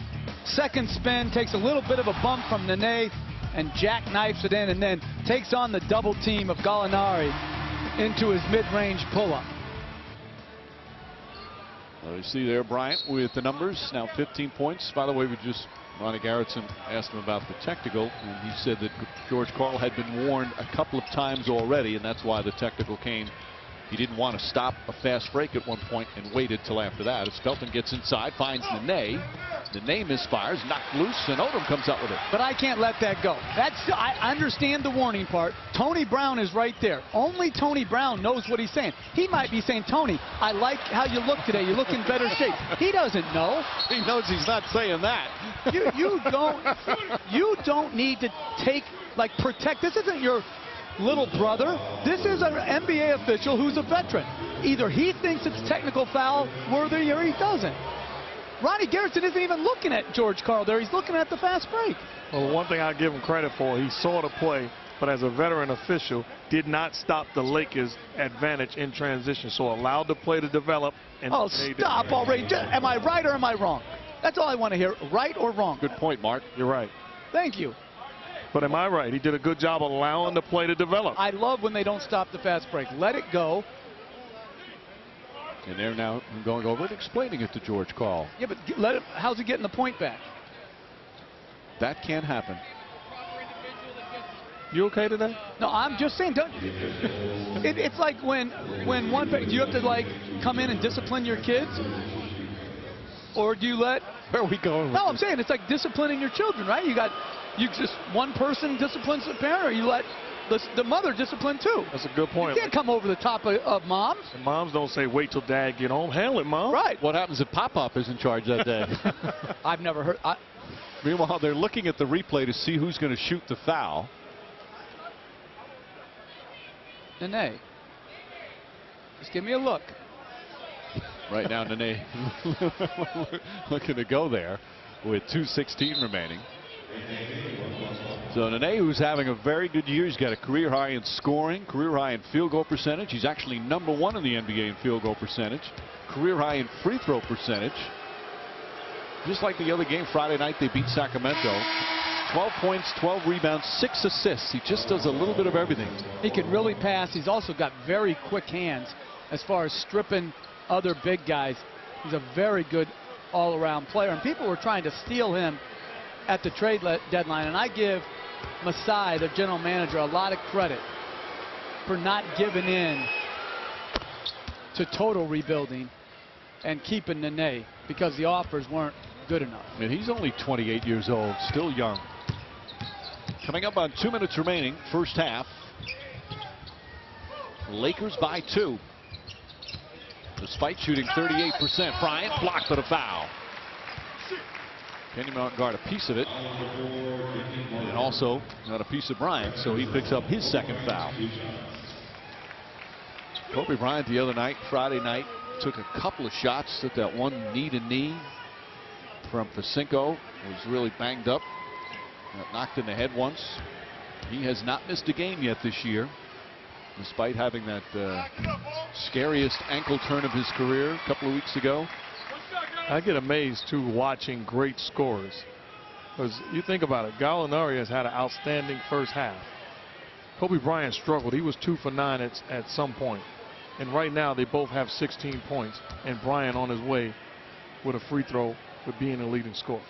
second spin, takes a little bit of a bump from Nene and jackknifes it in, and then takes on the double team of Gallinari into his mid-range pull-up. Well, you see there Bryant with the numbers, now 15 points. By the way, Ronnie Garrettson asked him about the technical, and he said that George Karl had been warned a couple of times already, and that's why the technical came. He didn't want to stop a fast break at one point and waited till after that. As Felton gets inside, finds Nene. Nene misfires, knocked loose, and Odom comes up with it. But I can't let that go. I understand the warning part. Tony Brown is right there. Only Tony Brown knows what he's saying. He might be saying, Tony, I like how you look today. You look in better shape. He doesn't know. He knows he's not saying that. You don't need to protect. This isn't your little brother. This is an NBA official who's a veteran. Either he thinks it's technical foul worthy or he doesn't. Ronnie Garrettson isn't even looking at George Karl there. He's looking at the fast break. Well, one thing I give him credit for, he saw the play, but as a veteran official, did not stop the Lakers' advantage in transition. So allowed the play to develop. And oh, stop already. Am I right or am I wrong? That's all I want to hear. Right or wrong? Good point, Mark. You're right. Thank you. But am I right? He did a good job allowing the play to develop. I love when they don't stop the fast break. Let it go. And they're now going over and explaining it to George Karl. Yeah, but how's he getting the point back? That can't happen. You okay today? No, I'm just saying. It's like when do you have to come in and discipline your kids, or do you let? Where are we going? No, I'm saying it's like disciplining your children, right? You just one person disciplines the parent, or you let the mother discipline too. That's a good point. You can't come over the top of moms. And moms don't say, wait till dad get home. Handle it, mom. Right. What happens if Pop-Pop is in charge that day? I've never heard. Meanwhile, they're looking at the replay to see who's going to shoot the foul. Nene, just give me a look. Right now, Nene looking to go there with 2:16 remaining. So Nene, who's having a very good year, he's got a career high in scoring, career high in field goal percentage. He's actually #1 in the NBA in field goal percentage, career high in free throw percentage. Just like the other game Friday night, they beat Sacramento. 12 points, 12 rebounds, 6 assists. He just does a little bit of everything. He can really pass. He's also got very quick hands as far as stripping other big guys. He's a very good all-around player, and people were trying to steal him at the trade deadline, and I give Masai, the general manager, a lot of credit for not giving in to total rebuilding and keeping Nene, because the offers weren't good enough. And he's only 28 years old, still young. Coming up on 2 minutes remaining, first half. Lakers by 2. Despite shooting 38%, Bryant blocked but a foul. Kenny Mountain got a piece of it, and also got a piece of Bryant, so he picks up his second foul. Kobe Bryant the other night, Friday night, took a couple of shots, took that one knee-to-knee from Facinko, was really banged up, got knocked in the head once. He has not missed a game yet this year, despite having that scariest ankle turn of his career a couple of weeks ago. I get amazed too watching great scorers, because you think about it, Gallinari has had an outstanding first half. Kobe Bryant struggled. He was 2 for 9 at some point, and right now they both have 16 points, and Bryant on his way with a free throw with being a leading scorer.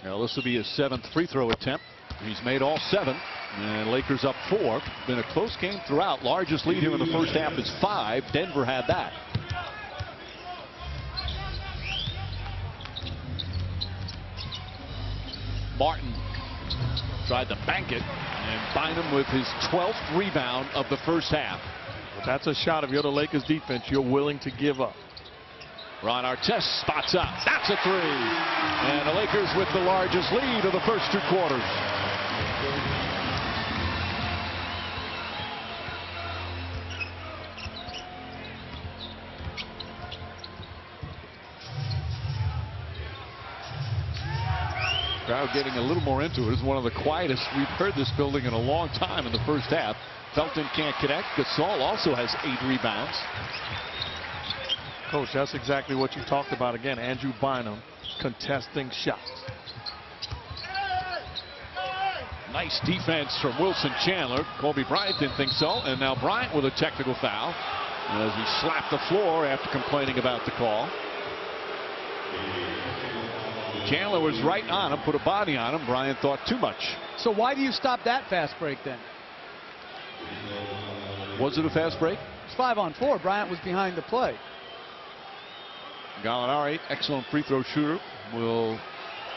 Now this will be his 7th free throw attempt. He's made all 7, and Lakers up 4. Been a close game throughout. Largest lead here in the first half is 5. Denver had that. Martin tried to bank it, and Bynum with his 12th rebound of the first half. But that's a shot of the other Lakers defense you're willing to give up. Ron Artest spots up. That's a 3. And the Lakers with the largest lead of the first 2 quarters. Crowd getting a little more into it. It's one of the quietest we've heard this building in a long time in the first half. Felton can't connect. Gasol also has 8 rebounds. Coach, that's exactly what you talked about again. Andrew Bynum contesting shots. Nice defense from Wilson Chandler. Kobe Bryant didn't think so. And now Bryant with a technical foul as he slapped the floor after complaining about the call. Chandler was right on him, put a body on him. Bryant thought too much. So why do you stop that fast break then? Was it a fast break? It's 5-on-4. Bryant was behind the play. Gallinari, excellent free throw shooter, will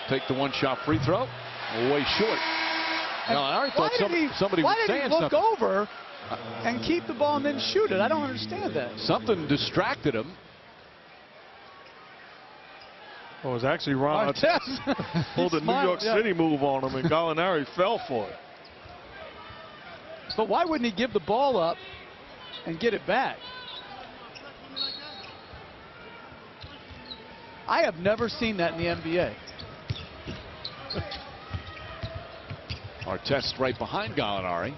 take the one-shot free throw. Way short. Gallinari thought somebody was saying something. Why did he look over and keep the ball and then shoot it? I don't understand that. Something distracted him. Well, it was actually Ron pulled a New York City move on him, and Gallinari fell for it. But why wouldn't he give the ball up and get it back? I have never seen that in the NBA. Artest right behind Gallinari.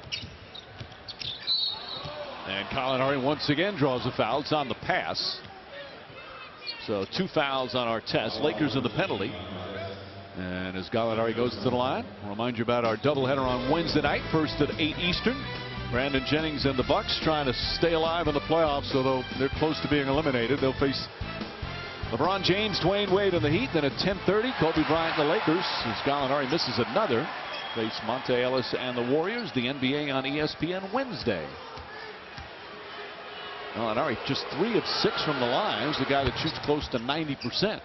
And Gallinari once again draws a foul. It's on the pass. So 2 fouls on Artest. Lakers in the penalty. And as Gallinari goes to the line, I'll remind you about our doubleheader on Wednesday night. First at 8 Eastern. Brandon Jennings and the Bucks trying to stay alive in the playoffs, although they're close to being eliminated. They'll face LeBron James, Dwayne Wade, and the Heat. Then at 10:30, Kobe Bryant and the Lakers. As Gallinari misses another, face Monte Ellis and the Warriors. The NBA on ESPN Wednesday. Gallinari just 3 of 6 from the line. He's the guy that shoots close to 90%.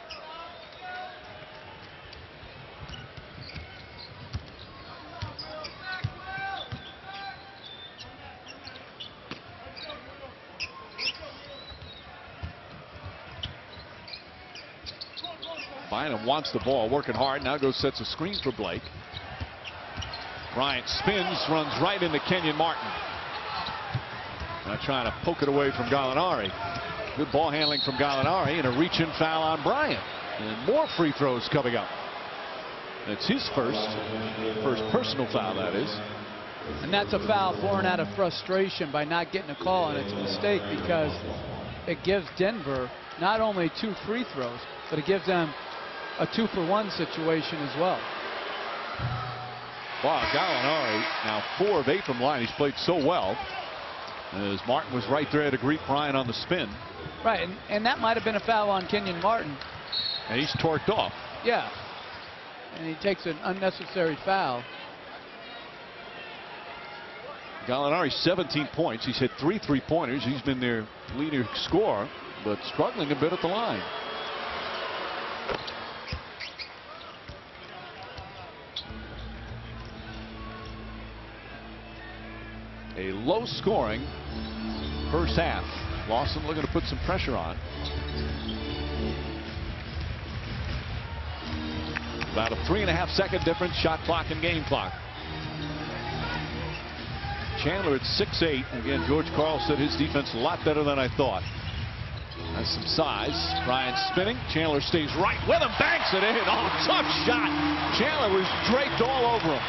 Bynum wants the ball, working hard. Now goes sets a screen for Blake. Bryant spins, runs right into Kenyon Martin. Now trying to poke it away from Gallinari. Good ball handling from Gallinari and a reach-in foul on Bryant. And more free throws coming up. It's his first personal foul, that is. And that's a foul born out of frustration by not getting a call, and it's a mistake because it gives Denver not only 2 free throws, but it gives them a 2-for-1 situation as well. Wow, Gallinari now 4 of 8 from line. He's played so well. As Martin was right there to greet Bryant on the spin. Right, and that might have been a foul on Kenyon Martin. And he's torqued off. Yeah. And he takes an unnecessary foul. Gallinari 17 points. He's hit 3 3-pointers. He's been their leading scorer, but struggling a bit at the line. A low-scoring first half. Lawson looking to put some pressure on. About a 3.5-second difference, shot clock and game clock. Chandler at 6'8". Again, George Karl said his defense a lot better than I thought. Has some size. Bryant spinning. Chandler stays right with him. Banks it in. Oh, tough shot. Chandler was draped all over him.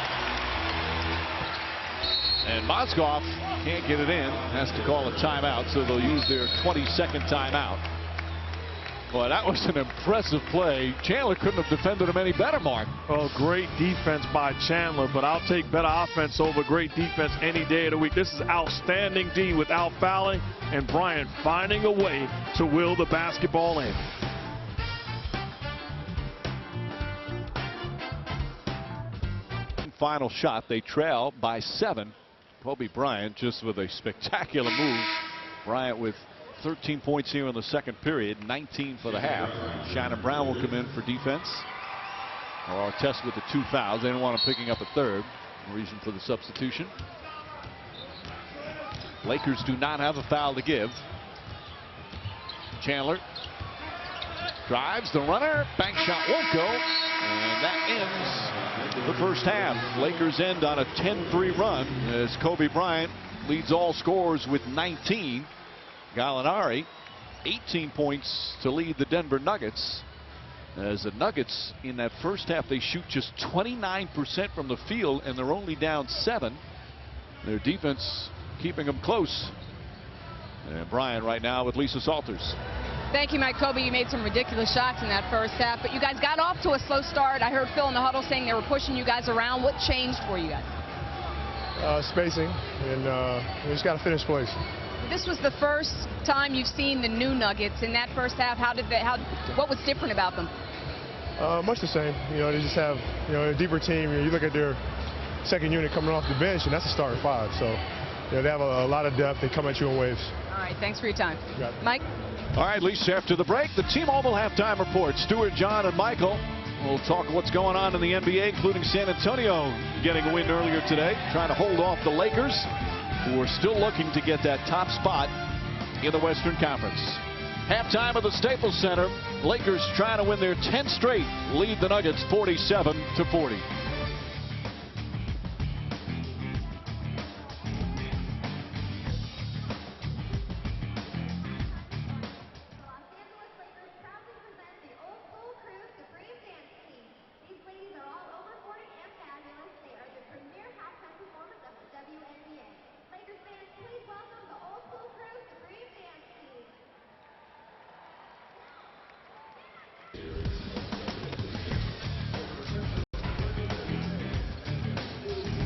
And Mozgov can't get it in. Has to call a timeout, so they'll use their 22nd timeout. Boy, that was an impressive play. Chandler couldn't have defended him any better, Mark. Oh, great defense by Chandler, but I'll take better offense over great defense any day of the week. This is outstanding D without fouling, and Bryant finding a way to will the basketball in. Final shot. They trail by 7. Kobe Bryant just with a spectacular move. Bryant with 13 points here in the second period, 19 for the half. Shannon Brown will come in for defense. Artest with the 2 fouls. They didn't want him picking up a third. Reason for the substitution. Lakers do not have a foul to give. Chandler drives the runner. Bank shot won't go. And that ends the first half. Lakers end on a 10-3 run as Kobe Bryant leads all scorers with 19. Gallinari 18 points to lead the Denver Nuggets. As the Nuggets in that first half, they shoot just 29% from the field, and they're only down 7. Their defense keeping them close. And Bryant right now with Lisa Salters. Thank you, Mike. Kobe, you made some ridiculous shots in that first half, but you guys got off to a slow start. I heard Phil in the huddle saying they were pushing you guys around. What changed for you guys? Spacing, and we just got to finish plays. this was the first time you've seen the new Nuggets in that first half. What was different about them? Much the same. You know, they just have, you know, a deeper team. You look at their second unit coming off the bench, and that's a starting five. So, you know, they have a lot of depth. They come at you in waves. All right, thanks for your time. Mike? All right, Lisa, after the break, the T-Mobile halftime report. Stuart, John, and Michael will talk what's going on in the NBA, including San Antonio getting a win earlier today, trying to hold off the Lakers, who are still looking to get that top spot in the Western Conference. Halftime of the Staples Center. Lakers trying to win their 10th straight, lead the Nuggets 47-40.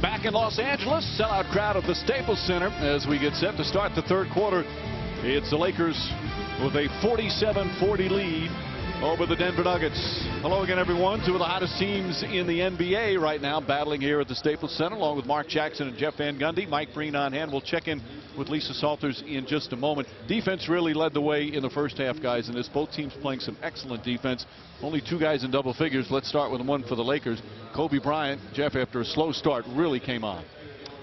Back in Los Angeles, sellout crowd at the Staples Center as we get set to start the third quarter. It's the Lakers with a 47-40 lead over the Denver Nuggets. Hello again, everyone. Two of the hottest teams in the NBA right now battling here at the Staples Center, along with Mark Jackson and Jeff Van Gundy. Mike Breen on hand. We'll check in with Lisa Salters in just a moment. Defense really led the way in the first half, guys, in this. Both teams playing some excellent defense. Only two guys in double figures. Let's start with the one for the Lakers. Kobe Bryant, Jeff, after a slow start, really came on.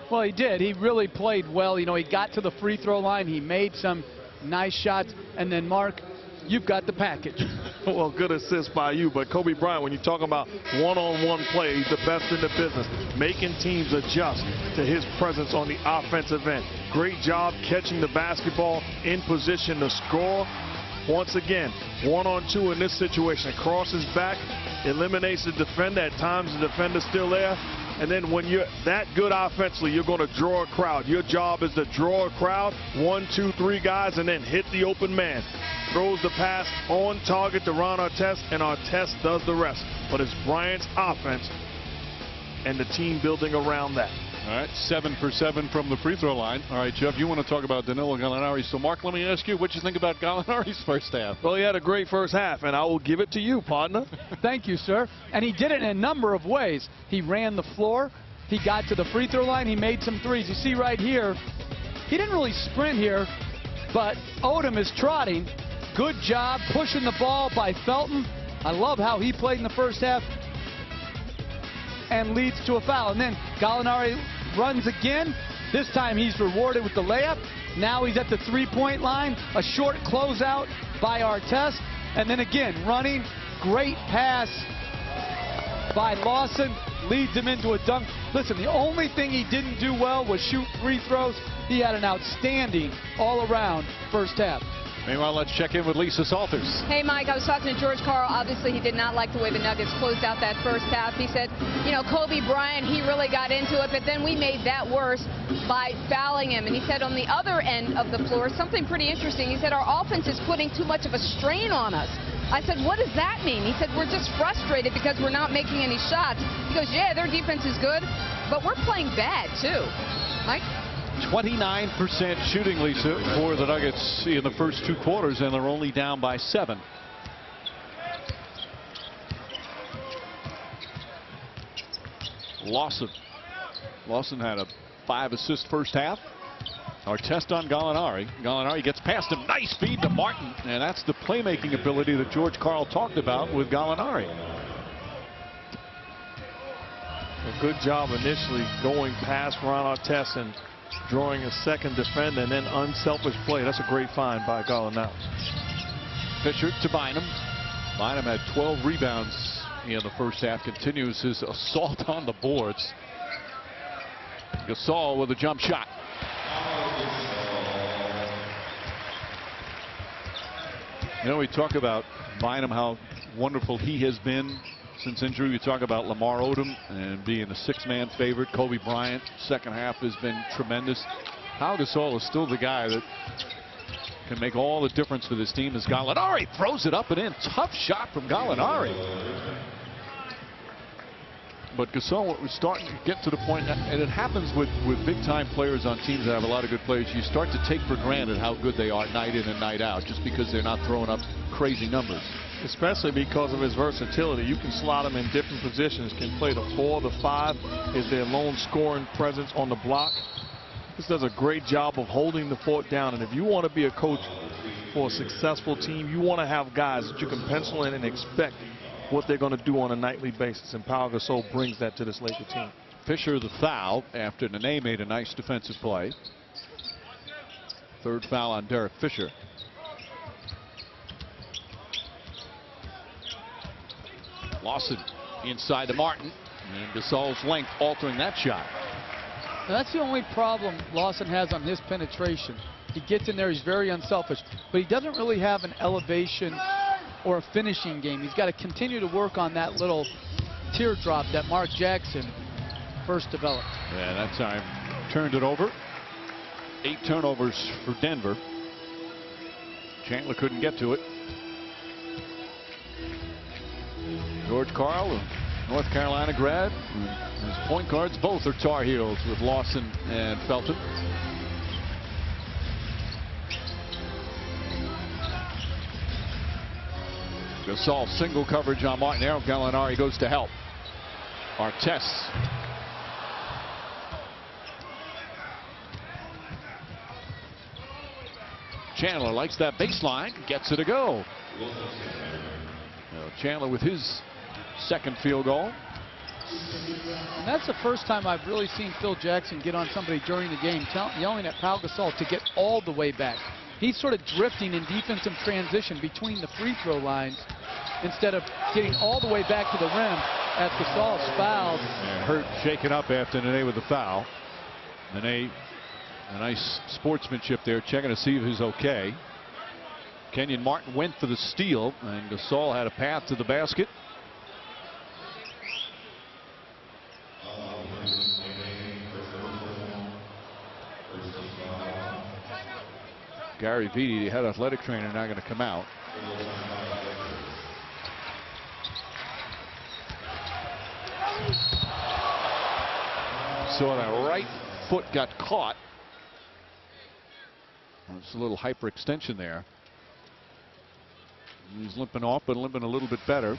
Well, he did. He really played well. You know, he got to the free throw line. He made some nice shots. And then, Mark, you've got the package. Well, good assist by you. But Kobe Bryant, when you talk about one-on-one play, he's the best in the business, making teams adjust to his presence on the offensive end. Great job catching the basketball in position to score. Once again, 1-on-2 in this situation. Crosses back, eliminates the defender. At times, the defender's still there. And then when you're that good offensively, you're going to draw a crowd. Your job is to draw a crowd, 1, 2, 3 guys, and then hit the open man. Throws the pass on target to Ron Artest, and Artest does the rest. But it's Bryant's offense and the team building around that. All right, 7 for 7 from the free throw line. All right, Jeff, you want to talk about Danilo Gallinari. So, Mark, let me ask you, what you think about Gallinari's first half? Well, he had a great first half, and I will give it to you, partner. Thank you, sir. And he did it in a number of ways. He ran the floor. He got to the free throw line. He made some threes. You see right here, he didn't really sprint here, but Odom is trotting. Good job pushing the ball by Felton. I love how he played in the first half and leads to a foul. And then Gallinari runs again. This time he's rewarded with the layup. Now he's at the three-point line. A short closeout by Artest. And then again, running. Great pass by Lawson. Leads him into a dunk. Listen, the only thing he didn't do well was shoot free throws. He had an outstanding all-around first half. Meanwhile, let's check in with Lisa Salters. Hey, Mike, I was talking to George Karl. Obviously, he did not like the way the Nuggets closed out that first half. He said, you know, Kobe Bryant, he really got into it, but then we made that worse by fouling him. And he said on the other end of the floor, something pretty interesting. He said, our offense is putting too much of a strain on us. I said, what does that mean? He said, we're just frustrated because we're not making any shots. He goes, yeah, their defense is good, but we're playing bad, too. Mike? 29% shooting, Lisa, for the Nuggets in the first two quarters, and they're only down by 7. Lawson had a 5-assist first half. Artest on Gallinari. Gallinari gets past him. Nice feed to Martin, and that's the playmaking ability that George Karl talked about with Gallinari. A good job initially going past Ron Artest and drawing a second defender, and then unselfish play. That's a great find by Gallinari. Fisher to Bynum. Bynum had 12 rebounds in the first half. Continues his assault on the boards. Gasol with a jump shot. You know, we talk about Bynum, how wonderful he has been since injury. We talk about Lamar Odom and being a 6-man favorite. Kobe Bryant, second half has been tremendous. Pau Gasol is still the guy that can make all the difference for this team as Gallinari throws it up and in. Tough shot from Gallinari. But Gasol was starting to get to the point, and it happens with big-time players on teams that have a lot of good players. You start to take for granted how good they are night in and night out, just because they're not throwing up crazy numbers. Especially because of his versatility. You can slot him in different positions. Can play the 4, the 5. Is their lone scoring presence on the block. This does a great job of holding the fort down. And if you want to be a coach for a successful team, you want to have guys that you can pencil in and expect what they're going to do on a nightly basis. And Pau Gasol brings that to this Laker team. Fisher the foul after Nene made a nice defensive play. Third foul on Derek Fisher. Lawson inside to Martin, and Gasol's length altering that shot. Now that's the only problem Lawson has on his penetration. He gets in there, he's very unselfish, but he doesn't really have an elevation or a finishing game. He's got to continue to work on that little teardrop that Mark Jackson first developed. Yeah, that time turned it over. 8 turnovers for Denver. Chandler couldn't get to it. George Karl, a North Carolina grad. His point guards both are Tar Heels with Lawson and Felton. Gasol single coverage on Martin. Gallinari goes to help. Artest. Chandler likes that baseline, gets it to go. Chandler with his second field goal. And that's the first time I've really seen Phil Jackson get on somebody during the game, yelling at Pau Gasol to get all the way back. He's sort of drifting in defensive transition between the free throw lines instead of getting all the way back to the rim as Gasol's fouled. And Hurt shaken up after Nene with the foul. Nene, a nice sportsmanship there, checking to see if he's okay. Kenyon Martin went for the steal, and Gasol had a path to the basket. Gary Vitti, the head athletic trainer, now going to come out. So that right foot got caught. It's a little hyperextension there. He's limping off, but limping a little bit better.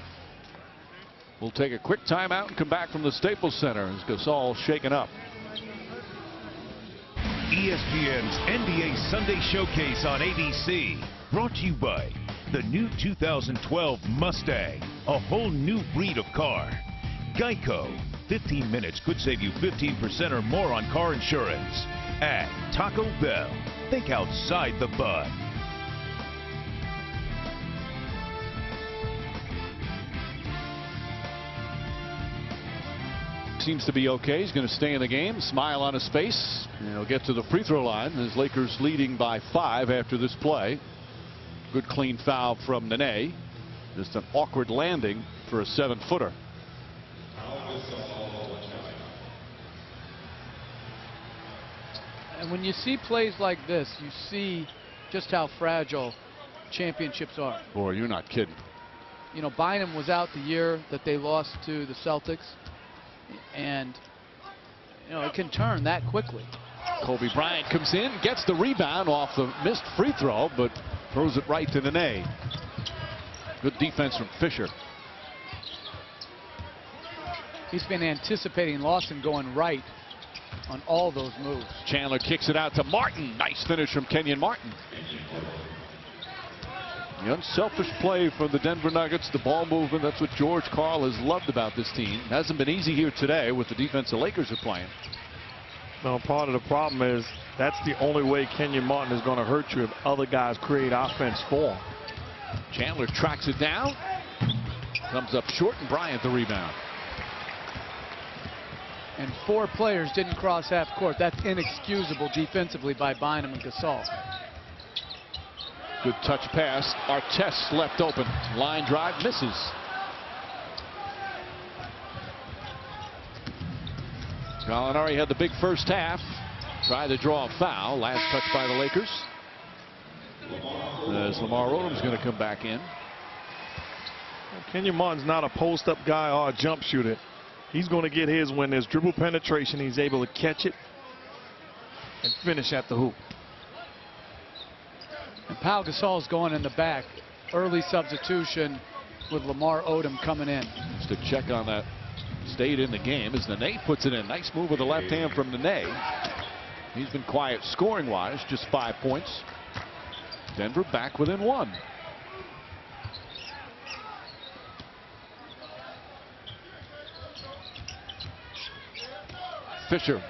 We'll take a quick timeout and come back from the Staples Center as Gasol shaken up. ESPN's NBA Sunday Showcase on ABC. Brought to you by the new 2012 Mustang. A whole new breed of car. Geico. 15 minutes could save you 15% or more on car insurance. And Taco Bell. Think outside the bun. Seems to be okay. He's going to stay in the game. Smile on his face. And he'll get to the free throw line. His Lakers leading by 5 after this play. Good clean foul from Nene. Just an awkward landing for a 7-footer. And when you see plays like this, you see just how fragile championships are. Boy, you're not kidding. You know, Bynum was out the year that they lost to the Celtics. And, you know, it can turn that quickly. Kobe Bryant comes in, gets the rebound off the missed free throw, but throws it right to Nene. Good defense from Fisher. He's been anticipating Lawson going right on all those moves. Chandler kicks it out to Martin. Nice finish from Kenyon Martin. The unselfish play from the Denver Nuggets, the ball movement, that's what George Karl has loved about this team. It hasn't been easy here today with the defense the Lakers are playing. No, part of the problem is that's the only way Kenyon Martin is going to hurt you if other guys create offense for him. Chandler tracks it down. Comes up short, and Bryant the rebound. And 4 players didn't cross half court. That's inexcusable defensively by Bynum and Gasol. Good touch pass. Artest left open. Line drive misses. Gallinari had the big first half. Tried to draw a foul. Last touch by the Lakers. As Lamar Odom's going to come back in. Kenyon Martin's not a post-up guy or a jump shooter. He's going to get his when there's dribble penetration. He's able to catch it and finish at the hoop. And Pau Gasol's going in the back. Early substitution with Lamar Odom coming in. Just to check on that. Stayed in the game as Nene puts it in. Nice move with the left hand from Nene. He's been quiet scoring-wise, just 5 points. Denver back within 1. Fisher.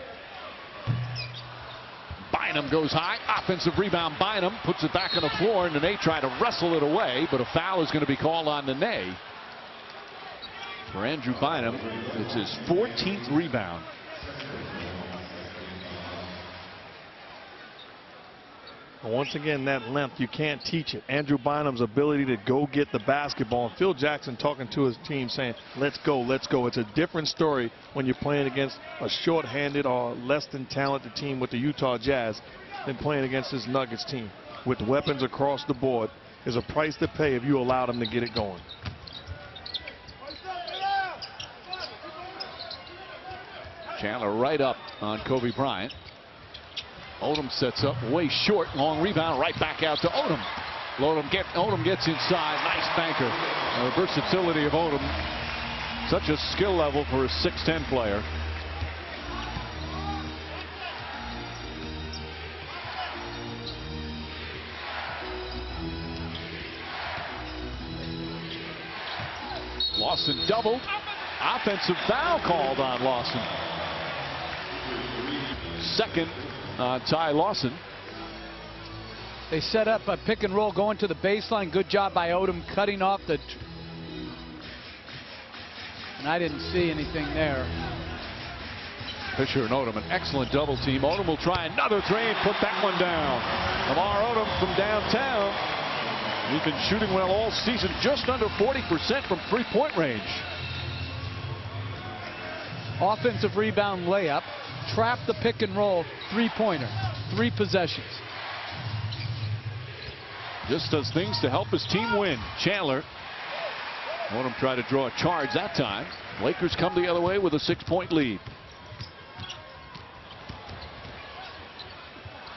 Bynum goes high. Offensive rebound. Bynum puts it back on the floor. And Nene tried to wrestle it away, but a foul is going to be called on Nene. For Andrew Bynum, it's his 14th rebound. Once again, that length, you can't teach it. Andrew Bynum's ability to go get the basketball. And Phil Jackson talking to his team saying, let's go, let's go. It's a different story when you're playing against a short-handed or less than talented team with the Utah Jazz than playing against this Nuggets team. With weapons across the board, there's a price to pay if you allow them to get it going. Chandler right up on Kobe Bryant. Odom sets up way short. Long rebound right back out to Odom. Odom gets inside. Nice banker. The versatility of Odom. Such a skill level for a 6'10 player. Lawson doubled. Offensive foul called on Lawson. Second on Ty Lawson. They set up a pick and roll going to the baseline. Good job by Odom cutting off the. And I didn't see anything there. Fisher and Odom, an excellent double team. Odom will try another three and put that one down. Lamar Odom from downtown. He's been shooting well all season, just under 40% from three-point range. Offensive rebound layup. Trap the pick and roll. Three-pointer. 3 possessions. Just does things to help his team win. Chandler. Odom tried to draw a charge that time. Lakers come the other way with a 6-point lead.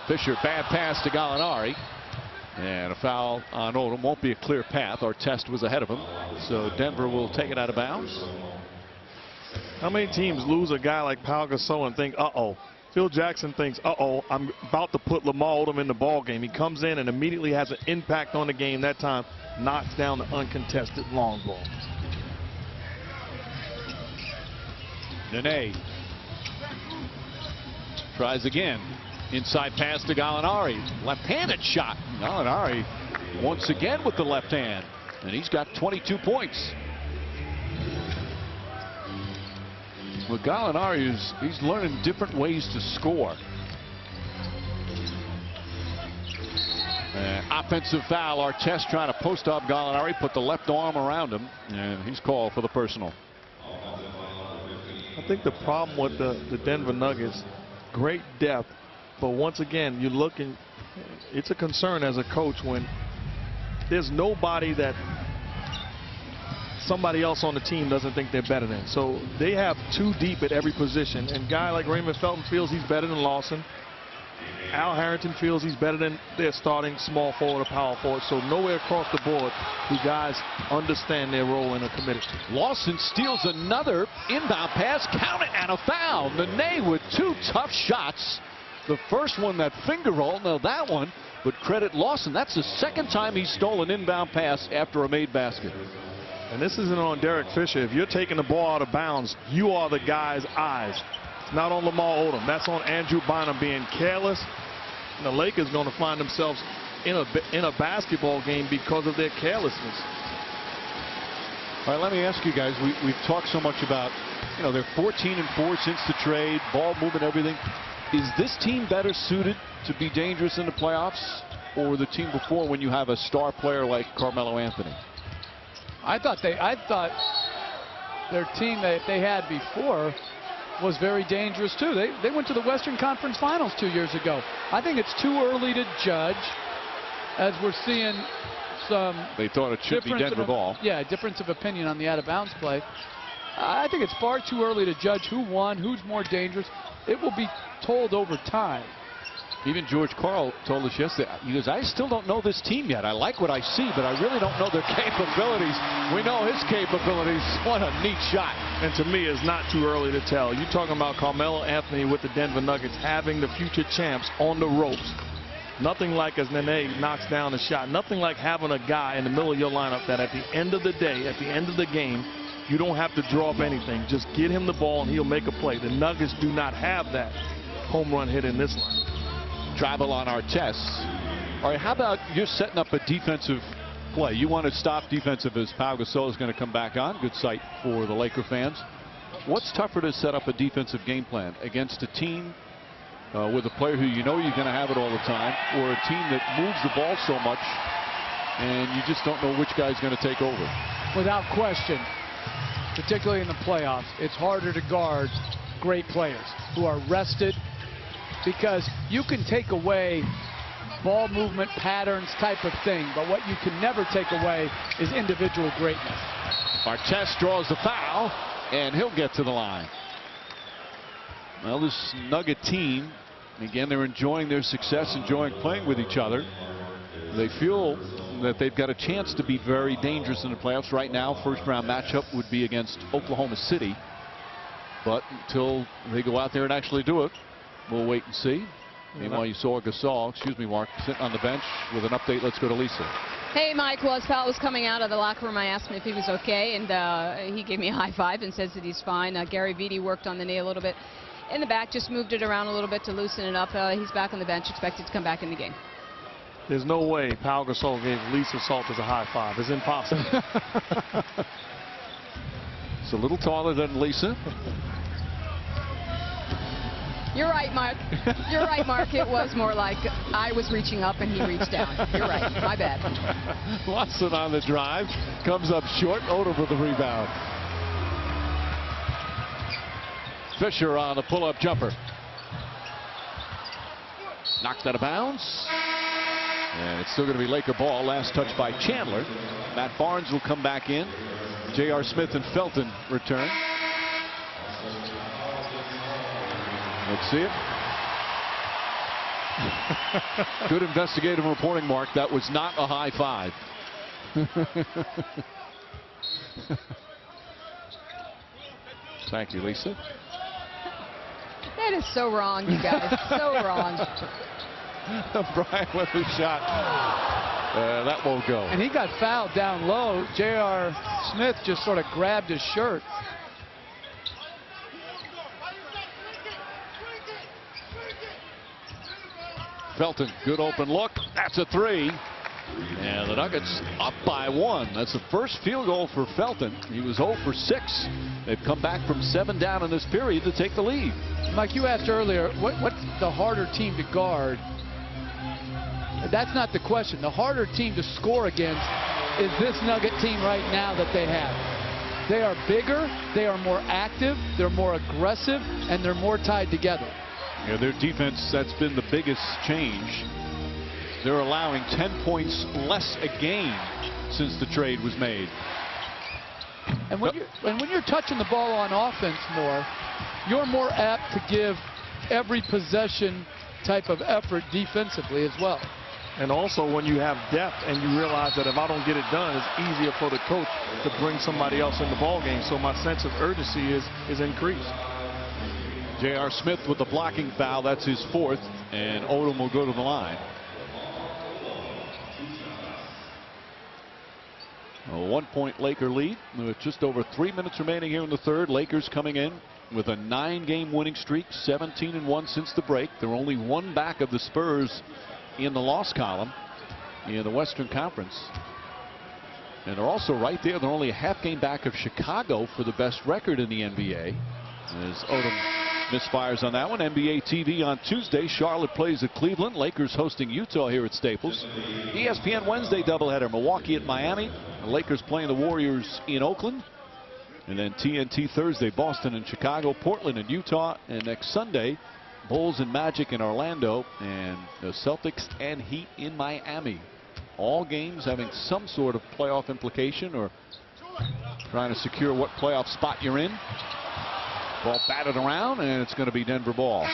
Fisher, bad pass to Gallinari. And a foul on Odom. Won't be a clear path. Our test was ahead of him. So Denver will take it out of bounds. How many teams lose a guy like Pau Gasol and think, uh-oh? Phil Jackson thinks, uh-oh, I'm about to put Lamar Odom in the ball game. He comes in and immediately has an impact on the game. That time knocks down the uncontested long ball. Nene tries again. Inside pass to Gallinari. Left-handed shot. Gallinari once again with the left hand. And he's got 22 points. Well, Gallinari he's learning different ways to score. Offensive foul. Artest trying to post up Gallinari, put the left arm around him, and he's called for the personal. I think the problem with the Denver Nuggets, great depth, but once again, you're looking, it's a concern as a coach when there's nobody that somebody else on the team doesn't think they're better than. So they have 2 deep at every position. And a guy like Raymond Felton feels he's better than Lawson. Al Harrington feels he's better than their starting small forward or power forward. So nowhere across the board do guys understand their role and are committed to. Lawson steals another inbound pass. Count it, and a foul. Nene with 2 tough shots. The first one, that finger roll. Now that one, but credit Lawson. That's the 2nd time he's stolen an inbound pass after a made basket. And this isn't on Derek Fisher. If you're taking the ball out of bounds, you are the guy's eyes. It's not on Lamar Odom. That's on Andrew Bynum being careless. And the Lakers going to find themselves in a basketball game because of their carelessness. All right, let me ask you guys. We've talked so much about, they're 14-4 since the trade, ball movement, everything. Is this team better suited to be dangerous in the playoffs, or the team before when you have a star player like Carmelo Anthony? I thought their team that they had before was very dangerous too. They went to the Western Conference Finals 2 years ago. I think it's too early to judge, as we're seeing some. They thought it should be Denver ball. Yeah, difference of opinion on the out of bounds play. I think it's far too early to judge who won, who's more dangerous. It will be told over time. Even George Karl told us yesterday, he goes, I still don't know this team yet. I like what I see, but I really don't know their capabilities. We know his capabilities. What a neat shot. And to me, it's not too early to tell. You're talking about Carmelo Anthony with the Denver Nuggets having the future champs on the ropes. Nothing like as Nene knocks down a shot. Nothing like having a guy in the middle of your lineup that at the end of the day, at the end of the game, you don't have to draw up anything. Just get him the ball and he'll make a play. The Nuggets do not have that home run hit in this line. Travel on our tests. All right, how about you're setting up a defensive play? You want to stop defensive as Pau Gasol is going to come back on. Good sight for the Laker fans. What's tougher to set up a defensive game plan against a team with a player who you know you're going to have it all the time, or a team that moves the ball so much and you just don't know which guy's going to take over? Without question, particularly in the playoffs, it's harder to guard great players who are rested, because you can take away ball movement patterns type of thing, but what you can never take away is individual greatness. Artest draws the foul, and he'll get to the line. Well, this Nugget team, again, they're enjoying their success, enjoying playing with each other. They feel that they've got a chance to be very dangerous in the playoffs. Right now, first-round matchup would be against Oklahoma City. But until they go out there and actually do it, we'll wait and see. Meanwhile, you saw Gasol, excuse me, Mark, sitting on the bench with an update. Let's go to Lisa. Hey, Mike. Well, as Pal was coming out of the locker room, I asked him if he was okay, and he gave me a high five and says that he's fine. Gary Vitti worked on the knee a little bit in the back, just moved it around a little bit to loosen it up. He's back on the bench, expected to come back in the game. There's no way Pau Gasol gave Lisa Salters a high five. It's impossible. It's a little taller than Lisa. You're right, Mark. You're right, Mark. It was more like I was reaching up and he reached down. You're right. My bad. Watson on the drive. Comes up short. Odom with the rebound. Fisher on the pull-up jumper. Knocked out of bounds. And it's still going to be Laker ball. Last touch by Chandler. Matt Barnes will come back in. J.R. Smith and Felton return. Let's see it. Good investigative reporting, Mark. That was not a high five. Thank you, Lisa. That is so wrong, you guys. So wrong. Brian with his shot. That won't go. And he got fouled down low. J.R. Smith just sort of grabbed his shirt. Felton, good open look. That's a three. And the Nuggets up by one. That's the first field goal for Felton. He was 0 for 6. They've come back from 7 down in this period to take the lead. Mike, you asked earlier, what's the harder team to guard? That's not the question. The harder team to score against is this Nugget team right now that they have. They are bigger, they are more active, they're more aggressive, and they're more tied together. Yeah, their defense, that's been the biggest change. They're allowing 10 points less a game since the trade was made. And when you're touching the ball on offense more, you're more apt to give every possession type of effort defensively as well. And also when you have depth and you realize that if I don't get it done, it's easier for the coach to bring somebody else in the ball game. So my sense of urgency is increased. J.R. Smith with the blocking foul. That's his 4th. And Odom will go to the line. A 1-point Laker lead with just over 3 minutes remaining here in the third. Lakers coming in with a 9-game winning streak, 17-1 since the break. They're only 1 back of the Spurs in the loss column in the Western Conference. And they're also right there. They're only a half game back of Chicago for the best record in the NBA. As Odom misfires on that one. NBA TV on Tuesday. Charlotte plays at Cleveland. Lakers hosting Utah here at Staples. ESPN Wednesday doubleheader. Milwaukee at Miami. The Lakers playing the Warriors in Oakland. And then TNT Thursday. Boston and Chicago. Portland and Utah. And next Sunday, Bulls and Magic in Orlando. And the Celtics and Heat in Miami. All games having some sort of playoff implication or trying to secure what playoff spot you're in. Ball batted around, and it's going to be Denver ball.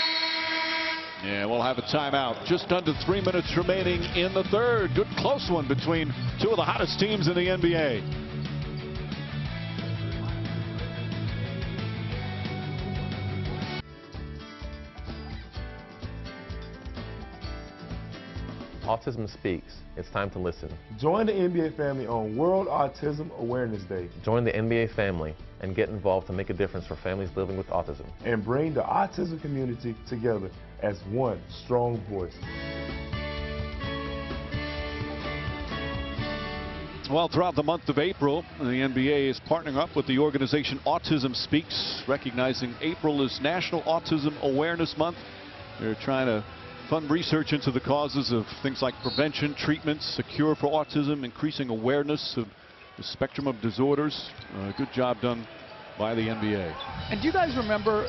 Yeah, we'll have a timeout. Just under 3 minutes remaining in the third. Good close one between two of the hottest teams in the NBA. Autism Speaks. It's time to listen. Join the NBA family on World Autism Awareness Day. Join the NBA family and get involved to make a difference for families living with autism. And bring the autism community together as one strong voice. Well, throughout the month of April, the NBA is partnering up with the organization Autism Speaks, recognizing April as National Autism Awareness Month. They're trying to fund research into the causes of things like prevention, treatments, a cure for autism, increasing awareness of the spectrum of disorders. Good job done by the NBA. And do you guys remember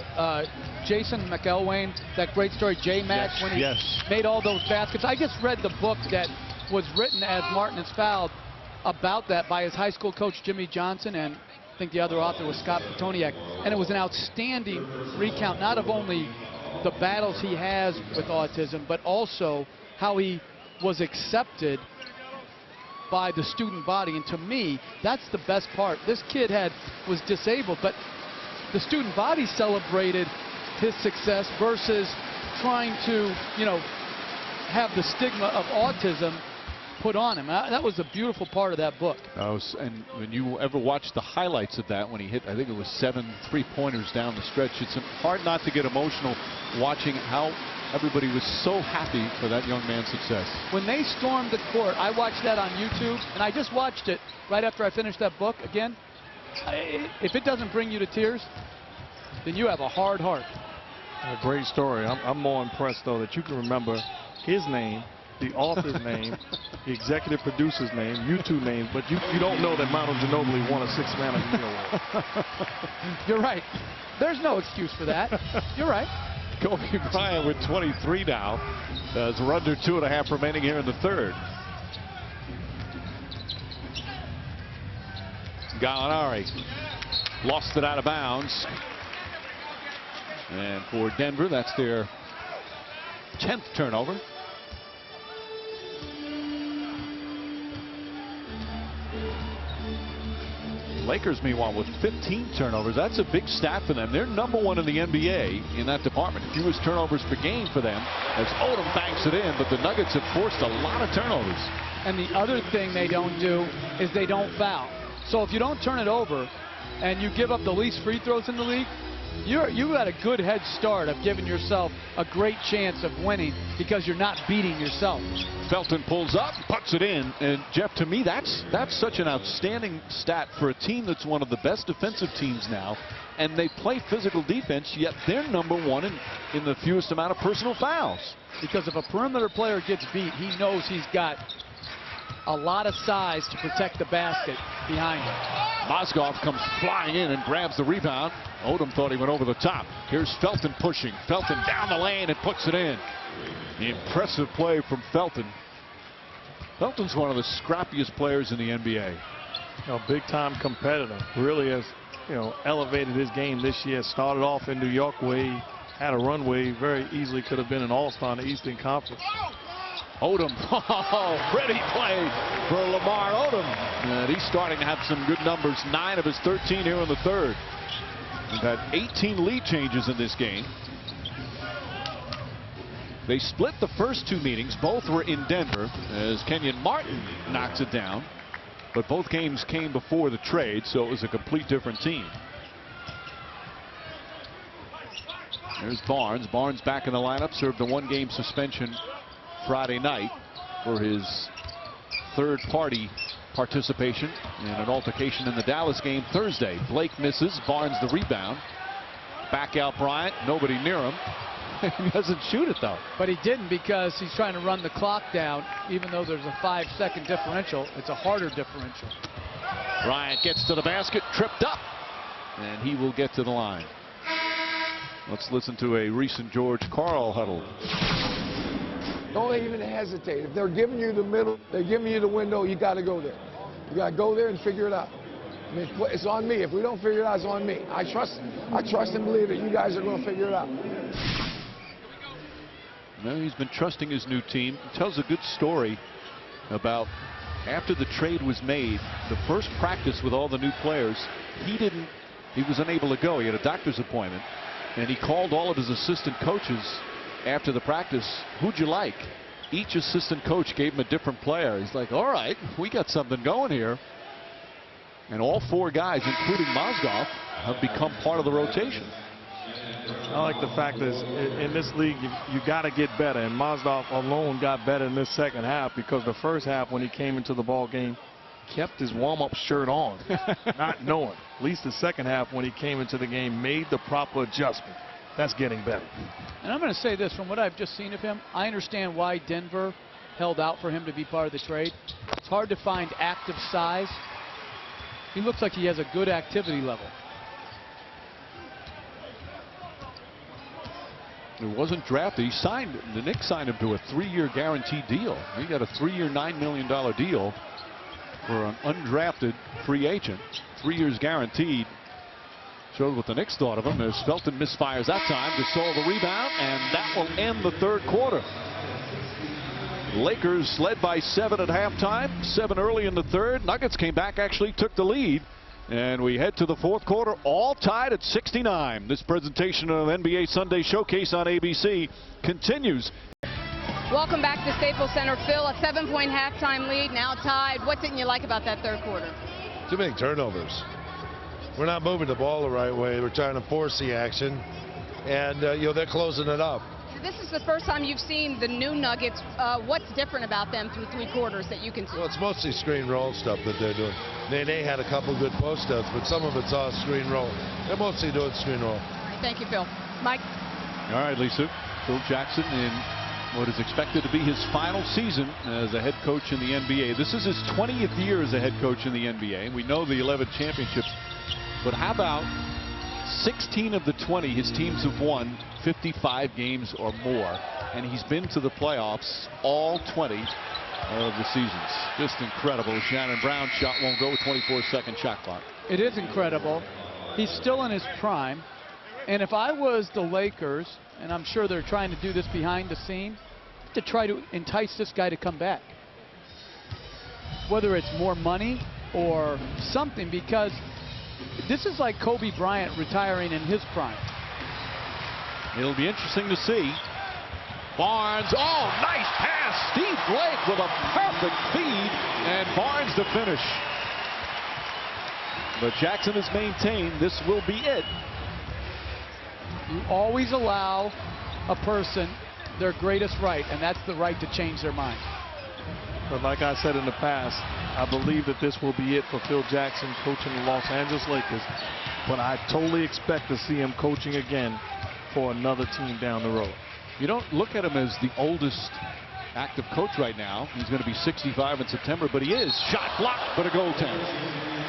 Jason McElwain, that great story, J-Match, when he made all those baskets? I just read the book that was written as Martin is Fouled about that by his high school coach, Jimmy Johnson, and I think the other author was Scott Petoniak. And it was an outstanding recount, not of only the battles he has with autism, but also how he was accepted by the student body. And to me, that's the best part. This kid was disabled, but the student body celebrated his success versus trying to, have the stigma of autism put on him. That was a beautiful part of that book. And when you ever watch the highlights of that, when he hit, I think it was 7 3-pointers down the stretch, it's hard not to get emotional watching how everybody was so happy for that young man's success. When they stormed the court, I watched that on YouTube, and I just watched it right after I finished that book again. If it doesn't bring you to tears, then you have a hard heart. A great story. I'm more impressed, though, that you can remember his name, the author's name, the executive producer's name, YouTube names, but you don't know that Manu Ginobili won a 6-man of the year award. You're right. There's no excuse for that. You're right. Kobe Bryant with 23 now. As we're under 2.5 remaining here in the third. Gallinari lost it out of bounds. And for Denver, that's their 10th turnover. Lakers, meanwhile, with 15 turnovers. That's a big stat for them. They're #1 in the NBA in that department. Fewest turnovers per game for them as Odom banks it in, but the Nuggets have forced a lot of turnovers. And the other thing they don't do is they don't foul. So if you don't turn it over and you give up the least free throws in the league, you got a good head start of giving yourself a great chance of winning because you're not beating yourself. Felton pulls up, puts it in, and Jeff, to me, that's such an outstanding stat for a team that's one of the best defensive teams now, and they play physical defense, yet they're #1 in the fewest amount of personal fouls. Because if a perimeter player gets beat, he knows he's got a lot of size to protect the basket behind him. Mozgov comes flying in and grabs the rebound. Odom thought he went over the top. Here's Felton pushing. Felton down the lane and puts it in. The impressive play from Felton. Felton's one of the scrappiest players in the NBA. A big-time competitor. Really has, elevated his game this year. Started off in New York where he had a runway. Very easily could have been an all-star in the Eastern Conference. Odom, pretty play for Lamar Odom. And he's starting to have some good numbers. 9 of his 13 here in the third. We've had 18 lead changes in this game. They split the first 2 meetings. Both were in Denver as Kenyon Martin knocks it down. But both games came before the trade, so it was a complete different team. There's Barnes. Barnes back in the lineup. Served a 1-game suspension Friday night for his third-party participation in an altercation in the Dallas game Thursday. Blake misses. Barnes the rebound. Back out Bryant. Nobody near him. He doesn't shoot it, though. But he didn't because he's trying to run the clock down. Even though there's a 5-second differential, it's a harder differential. Bryant gets to the basket, tripped up, and he will get to the line. Let's listen to a recent George Karl huddle. Don't even hesitate. If they're giving you the middle, they're giving you the window, you got to go there. You got to go there and figure it out. I mean, it's on me. If we don't figure it out, it's on me. I trust and believe that you guys are going to figure it out. No, he's been trusting his new team. He tells a good story about after the trade was made, the first practice with all the new players, he was unable to go. He had a doctor's appointment, and he called all of his assistant coaches after the practice. Who'd you like? Each assistant coach gave him a different player. He's like, all right, we got something going here. And all 4 guys, including Mozgov, have become part of the rotation. I like the fact that in this league, you got to get better. And Mozgov alone got better in this second half, because the first half, when he came into the ball game, kept his warm-up shirt on, not knowing. At least the second half, when he came into the game, made the proper adjustment. That's getting better. And I'm going to say this, from what I've just seen of him, I understand why Denver held out for him to be part of the trade. It's hard to find active size. He looks like he has a good activity level. He wasn't drafted. The Knicks signed him to a 3-year guaranteed deal. He got a 3-year, $9 million deal for an undrafted free agent. 3 years guaranteed. Showed what the Knicks thought of him as Felton misfires that time. Gasol the rebound, and that will end the third quarter. Lakers led by 7 at halftime, 7 early in the third. Nuggets came back, actually took the lead. And we head to the fourth quarter, all tied at 69. This presentation of NBA Sunday Showcase on ABC continues. Welcome back to Staples Center. Phil, a 7-point halftime lead, now tied. What didn't you like about that third quarter? Too many turnovers. We're not moving the ball the right way. We're trying to force the action, and they're closing it up. This is the first time you've seen the new Nuggets. What's different about them through 3 quarters that you can see? Well, it's mostly screen roll stuff that they're doing. They had a couple good post-ups, but some of it's all screen roll. They're mostly doing screen roll. All right, thank you, Phil. Mike? All right, Lisa. Phil Jackson in what is expected to be his final season as a head coach in the NBA. This is his 20th year as a head coach in the NBA. We know the 11 championships, but how about 16 of the 20 his teams have won 55 games or more, and he's been to the playoffs all 20 of the seasons. Just incredible. Shannon Brown's shot won't go with 24-second shot clock. It is incredible. He's still in his prime, and if I was the Lakers, and I'm sure they're trying to do this behind the scene, to try to entice this guy to come back. Whether it's more money or something, because this is like Kobe Bryant retiring in his prime. It'll be interesting to see. Barnes, oh, nice pass. Steve Blake with a perfect feed, and Barnes to finish. But Jackson has maintained this will be it. You always allow a person their greatest right, and that's the right to change their mind. But like I said in the past, I believe that this will be it for Phil Jackson coaching the Los Angeles Lakers. But I totally expect to see him coaching again for another team down the road. You don't look at him as the oldest active coach right now. He's going to be 65 in September, but he is. Shot blocked, but a goaltend.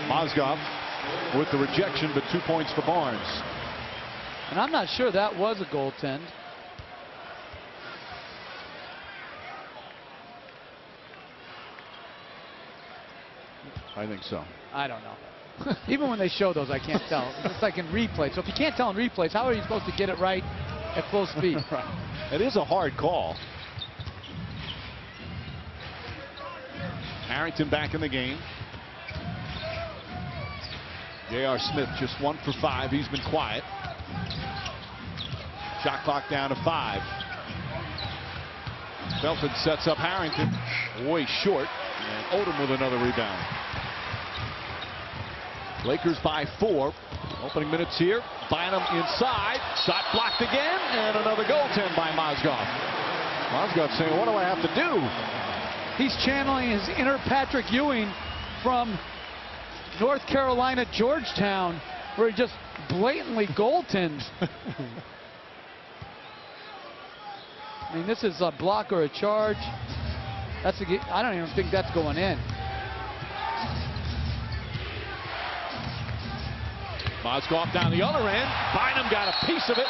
Mozgov with the rejection, but 2 points for Barnes. And I'm not sure that was a goaltend. I think so. I don't know. Even when they show those, I can't tell. It's like in replay. So if you can't tell in replays, how are you supposed to get it right at close speed? It is a hard call. Harrington back in the game. J.R. Smith just 1 for 5. He's been quiet. Shot clock down to 5. Felton sets up Harrington. Way short. And Odom with another rebound. Lakers by 4. Opening minutes here. Bynum inside. Shot blocked again. And another goaltend by Mozgov. Mozgov saying, what do I have to do? He's channeling his inner Patrick Ewing from North Carolina, Georgetown, where he just blatantly goaltends. I mean, this is a block or a charge. I don't even think that's going in. Mozgov down the other end. Bynum got a piece of it,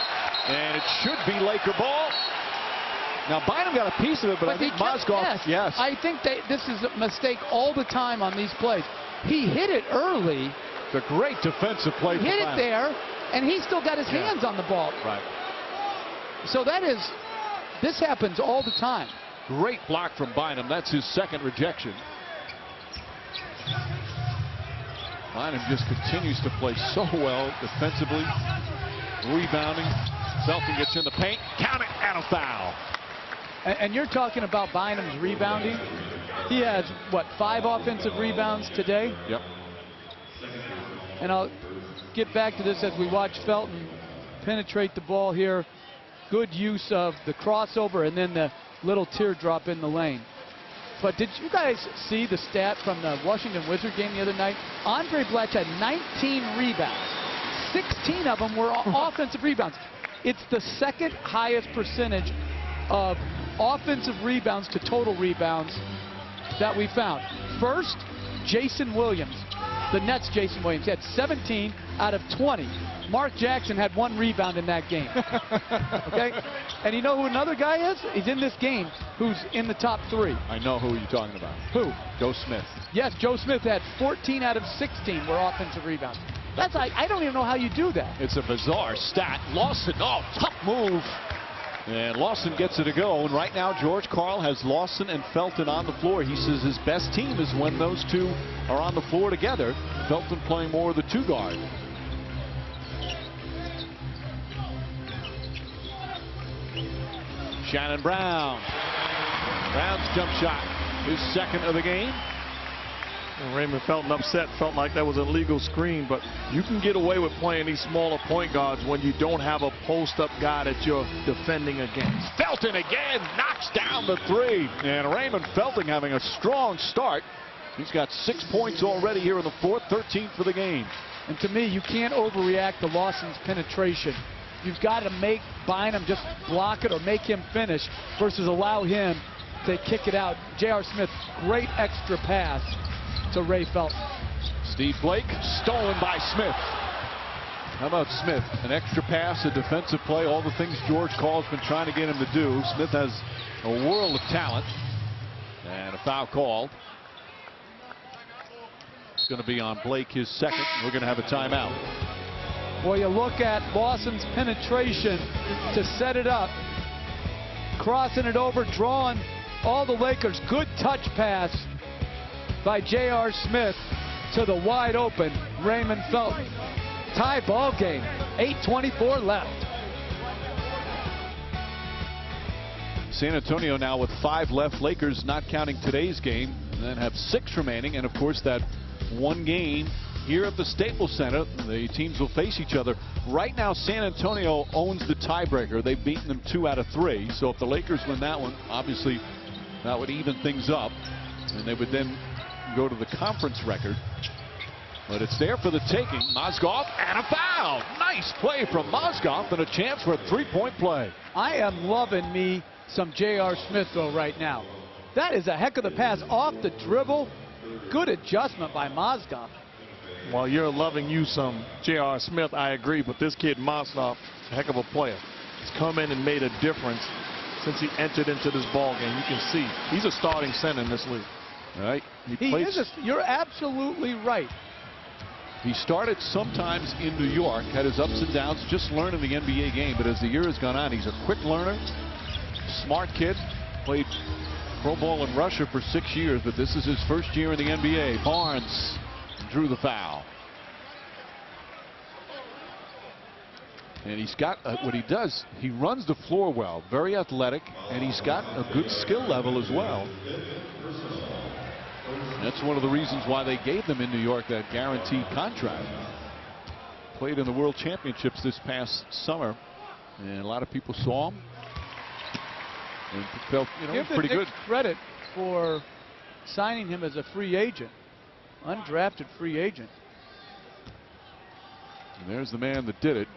and it should be Laker ball. Now, Bynum got a piece of it, but I think Mozgov, yes. I think this is a mistake all the time on these plays. He hit it early, The great defensive play. Hit it there, and he still got his hands on the ball. Right. So this happens all the time. Great block from Bynum. That's his second rejection. Bynum just continues to play so well defensively, rebounding. Felton gets in the paint, count it, and a foul. And you're talking about Bynum's rebounding. He has, what, 5 offensive rebounds today? Yep. And I'll get back to this as we watch Felton penetrate the ball here. Good use of the crossover and then the little teardrop in the lane. But did you guys see the stat from the Washington Wizard game the other night? Andre Blatch had 19 rebounds. 16 of them were offensive rebounds. It's the second highest percentage of offensive rebounds to total rebounds that we found. First, Jason Williams. The Nets' Jason Williams had 17 out of 20. Mark Jackson had 1 rebound in that game. Okay? And you know who another guy is? He's in this game who's in the top 3. I know who you're talking about. Who? Joe Smith. Yes, Joe Smith had 14 out of 16 were offensive rebounds. That's like, I don't even know how you do that. It's a bizarre stat. Lawson, oh, tough move. And Lawson gets it to go. And right now, George Karl has Lawson and Felton on the floor. He says his best team is when those two are on the floor together. Felton playing more of the 2 guard. Shannon Brown. Brown's jump shot, his second of the game. And Raymond Felton upset, felt like that was an illegal screen, but you can get away with playing these smaller point guards when you don't have a post-up guy that you're defending against. Felton again knocks down the 3. And Raymond Felton having a strong start. He's got 6 points already here in the 4th, 13 for the game. And to me, you can't overreact to Lawson's penetration. You've got to make Bynum just block it or make him finish versus allow him to kick it out. J.R. Smith, great extra pass to Ray Felton. Steve Blake stolen by Smith. How about Smith? An extra pass, a defensive play, all the things George Karl's been trying to get him to do. Smith has a world of talent. And a foul called. It's going to be on Blake, his second. We're going to have a timeout. Well, you look at Lawson's penetration to set it up. Crossing it over, drawing all the Lakers. Good touch pass by J.R. Smith to the wide open Raymond Felton. Tie ball game. 8:24 left. San Antonio now with 5 left. Lakers not counting today's game. And then have 6 remaining. And of course that one game here at the Staples Center. The teams will face each other. Right now San Antonio owns the tiebreaker. They've beaten them 2 out of 3. So if the Lakers win that one, obviously that would even things up. And they would then go to the conference record. But it's there for the taking. Mozgov and a foul. Nice play from Mozgov and a chance for a 3-point play. I am loving me some J.R. Smith though right now. That is a heck of the pass off the dribble. Good adjustment by Mozgov. While you're loving you some J.R. Smith, I agree, but this kid Mozgov, a heck of a player. He's come in and made a difference since he entered into this ball game. You can see he's a starting center in this league. All right. You're absolutely right. He started sometimes in New York, had his ups and downs, just learning the NBA game. But as the year has gone on, he's a quick learner, smart kid, played pro ball in Russia for 6 years, but this is his first year in the NBA. Barnes drew the foul. And he's got what he does, he runs the floor well, very athletic, and he's got a good skill level as well. That's one of the reasons why they gave them in New York that guaranteed contract. Played in the World Championships this past summer, and a lot of people saw him and felt, pretty good. Credit for signing him as a free agent, undrafted free agent. And there's the man that did it.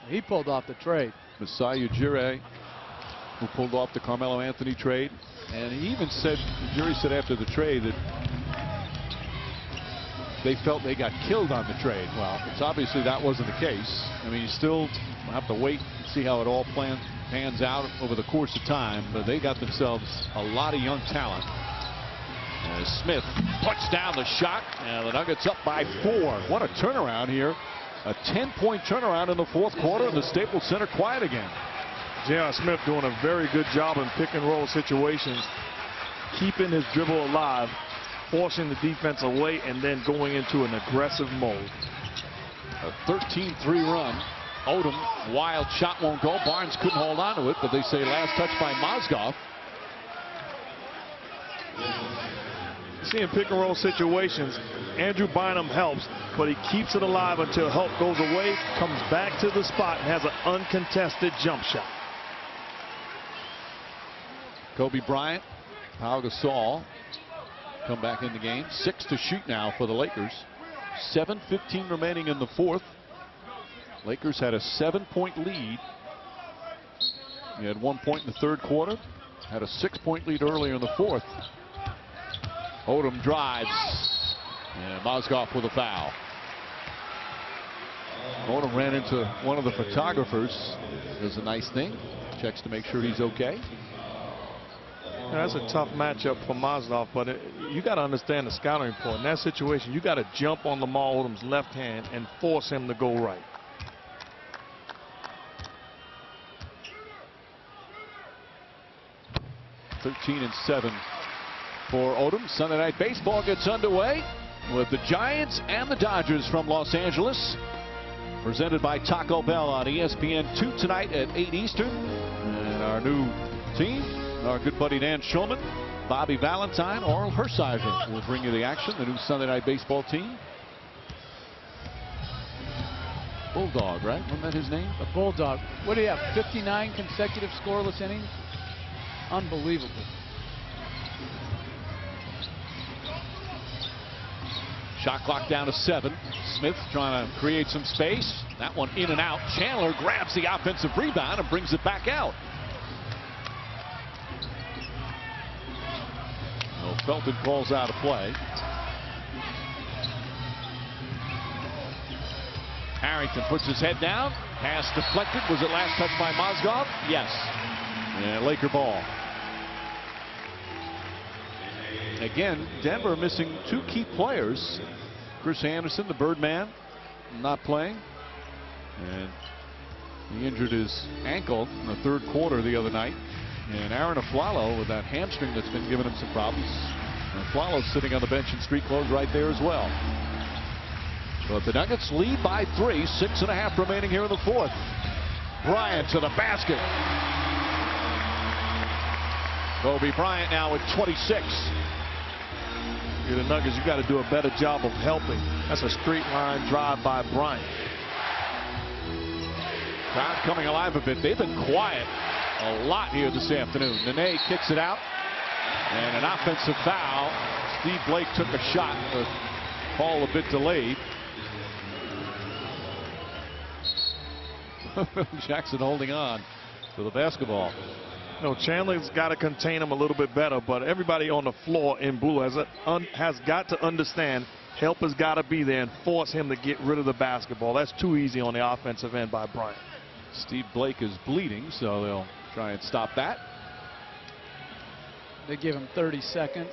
He pulled off the trade. Masai Ujiri, who pulled off the Carmelo Anthony trade. And he even said, Ujiri said after the trade that they felt they got killed on the trade. Well, it's obviously that wasn't the case. I mean, you still have to wait and see how it all pans out over the course of time. But they got themselves a lot of young talent. Smith puts down the shot, and the Nuggets up by 4. What a turnaround here. A 10-point turnaround in the fourth quarter, and the Staples Center quiet again. J.R. Smith doing a very good job in pick-and-roll situations, keeping his dribble alive, forcing the defense away, and then going into an aggressive mode. A 13-3 run. Odom, wild shot won't go. Barnes couldn't hold on to it, but they say last touch by Mozgov. See, in pick-and-roll situations, Andrew Bynum helps, but he keeps it alive until help goes away, comes back to the spot, and has an uncontested jump shot. Kobe Bryant, Pau Gasol come back in the game. 6 to shoot now for the Lakers. 7:15 remaining in the fourth. Lakers had a 7-point lead. They had 1 point in the third quarter. Had a 6-point lead earlier in the fourth. Odom drives. And Mozgov with a foul. Odom ran into one of the photographers. Does a nice thing. Checks to make sure he's okay. That's a tough matchup for Mozgov, but you got to understand the scouting report. In that situation, you got to jump on Lamar Odom's left hand and force him to go right. And 7 for Odom. Sunday Night Baseball gets underway with the Giants and the Dodgers from Los Angeles. Presented by Taco Bell on ESPN2 tonight at 8 Eastern. And our new team, our good buddy Dan Shulman, Bobby Valentine, Oral Hershiser will bring you the action, the new Sunday Night Baseball team. Bulldog, right? Wasn't that his name? A Bulldog. What do you have, 59 consecutive scoreless innings? Unbelievable. Shot clock down to 7. Smith trying to create some space. That one in and out. Chandler grabs the offensive rebound and brings it back out. Well, Felton calls out a play. Harrington puts his head down. Pass deflected. Was it last touch by Mozgov? Yes. And Laker ball. Again, Denver missing 2 key players. Chris Anderson, the Birdman, not playing. And he injured his ankle in the third quarter the other night. And Aaron Aflalo with that hamstring that's been giving him some problems. And Aflalo's sitting on the bench in street clothes right there as well. But the Nuggets lead by 3. 6.5 remaining here in the fourth. Bryant to the basket. Kobe Bryant now at 26. You're the Nuggets, you got to do a better job of helping. That's a straight line drive by Bryant. Crowd coming alive a bit. They've been quiet a lot here this afternoon. Nene kicks it out. And an offensive foul. Steve Blake took a shot. The ball a bit delayed. Jackson holding on to the basketball. No, Chandler's got to contain him a little bit better, but everybody on the floor in blue has got to understand help has got to be there and force him to get rid of the basketball. That's too easy on the offensive end by Bryant. Steve Blake is bleeding, so they'll try and stop that. They give him 30 seconds.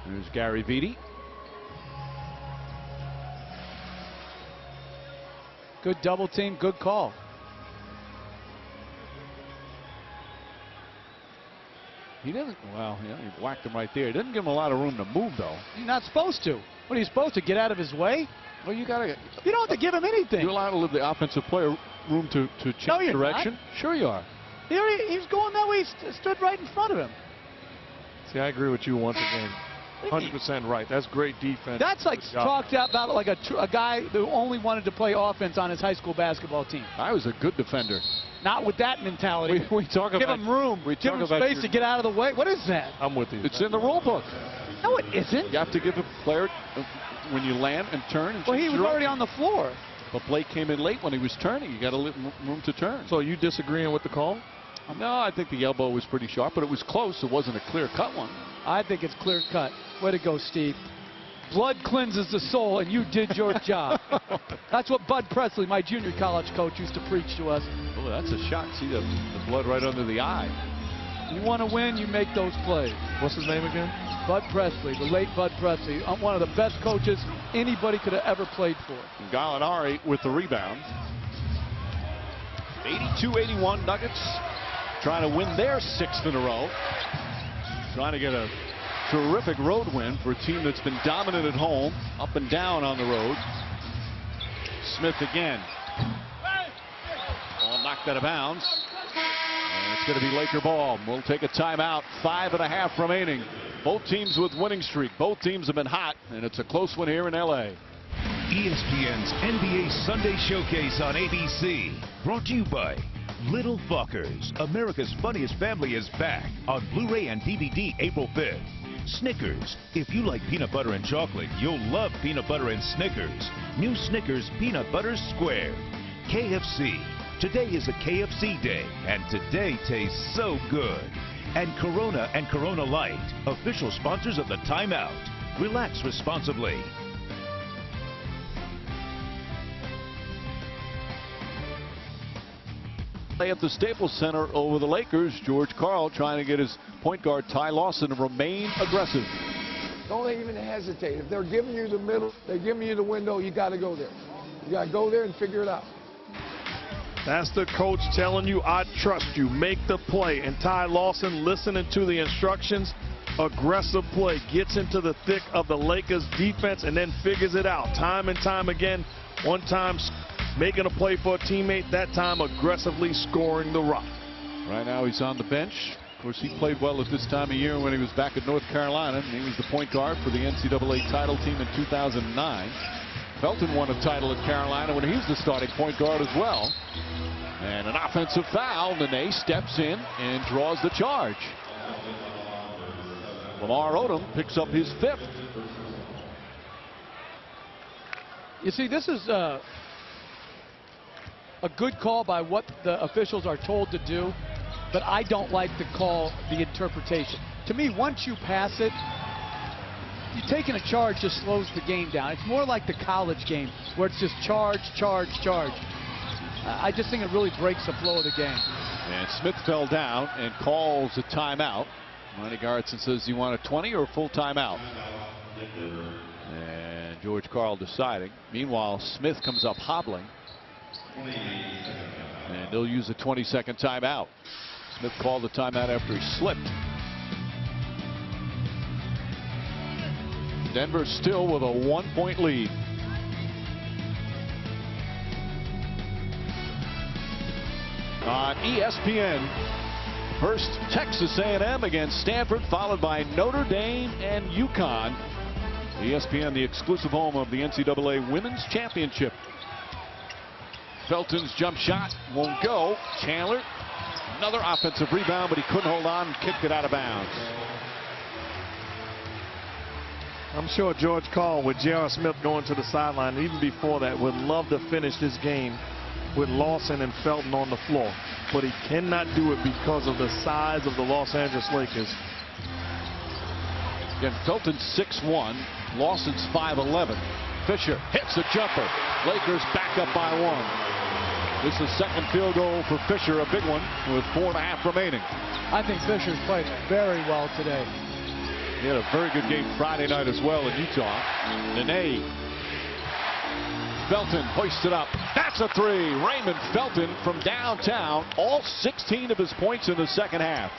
There's Gary Vitti. Good double team, good call. He doesn't, well, yeah, he whacked him right there. He didn't give him a lot of room to move, though. You're not supposed to. What are you supposed to, get out of his way? Well, you got to. You don't have to give him anything. You're allowed to leave the offensive player room to change direction. Not. Sure you are. He was going that way. He stood right in front of him. See, I agree with you once again. 100% right. That's great defense. That's like talked about like a guy who only wanted to play offense on his high school basketball team. I was a good defender. Not with that mentality. We talk about. Give him room. Give him space to get out of the way. What is that? I'm with you. It's in the rule book. No, it isn't. You have to give a player when you land and turn. And well, he was already on the floor. But Blake came in late when he was turning. You got to leave room to turn. So are you disagreeing with the call? No, I think the elbow was pretty sharp, but it was close. It wasn't a clear-cut one. I think it's clear-cut. Way to go, Steve. Blood cleanses the soul, and you did your job. That's what Bud Presley, my junior college coach, used to preach to us. Oh, that's a shot. See the blood right under the eye. You want to win, you make those plays. What's his name again? Bud Presley, the late Bud Presley. One of the best coaches anybody could have ever played for. Gallinari with the rebound. 82-81 Nuggets trying to win their 6th in a row. Trying to get a terrific road win for a team that's been dominant at home, up and down on the road. Smith again. Ball knocked out of bounds. And it's going to be Laker ball. We'll take a timeout. 5.5 remaining. Both teams with winning streak. Both teams have been hot, and it's a close one here in L.A. ESPN's NBA Sunday Showcase on ABC. Brought to you by Little Fuckers. America's Funniest Family is back on Blu-ray and DVD April 5th. Snickers. If you like peanut butter and chocolate, you'll love peanut butter and Snickers. New Snickers Peanut Butter Square. KFC. Today is a KFC day, and today tastes so good. And Corona Light, official sponsors of the Timeout. Relax responsibly. At the Staples Center over the Lakers, George Karl trying to get his point guard Ty Lawson to remain aggressive. Don't even hesitate. If they're giving you the middle, they're giving you the window, you got to go there. You got to go there and figure it out. That's the coach telling you, I trust you. Make the play. And Ty Lawson, listening to the instructions, aggressive play, gets into the thick of the Lakers defense and then figures it out. Time and time again, one time making a play for a teammate, that time aggressively scoring the rock. Right now he's on the bench. Of course, he played well at this time of year when he was back at North Carolina. He was the point guard for the NCAA title team in 2009. Felton won a title at Carolina when he was the starting point guard as well. And an offensive foul. Nene steps in and draws the charge. Lamar Odom picks up his 5th. You see, this is a good call by what the officials are told to do, but I don't like the call, the interpretation. To me, once you pass it, you taking a charge just slows the game down. It's more like the college game where it's just charge, charge, charge. I just think it really breaks the flow of the game. And Smith fell down and calls a timeout. Ronnie Garretson says, you want a 20 or a full timeout? And George Karl deciding. Meanwhile, Smith comes up hobbling. And they'll use a 20-second timeout. Smith called the timeout after he slipped. Denver still with a 1-point lead. On ESPN, first Texas A&M against Stanford, followed by Notre Dame and UConn. ESPN, the exclusive home of the NCAA Women's Championship. Felton's jump shot won't go. Chandler, another offensive rebound, but he couldn't hold on and kicked it out of bounds. I'm sure George Karl, with J.R. Smith going to the sideline, even before that, would love to finish this game with Lawson and Felton on the floor. But he cannot do it because of the size of the Los Angeles Lakers. Again, Felton's 6'1", Lawson's 5'11". Fisher hits a jumper. Lakers back up by 1. This is second field goal for Fisher, a big one, with 4.5 remaining. I think Fisher's played very well today. He had a very good game Friday night as well in Utah. Nene. Felton hoists it up. That's a 3. Raymond Felton from downtown. All 16 of his points in the second half.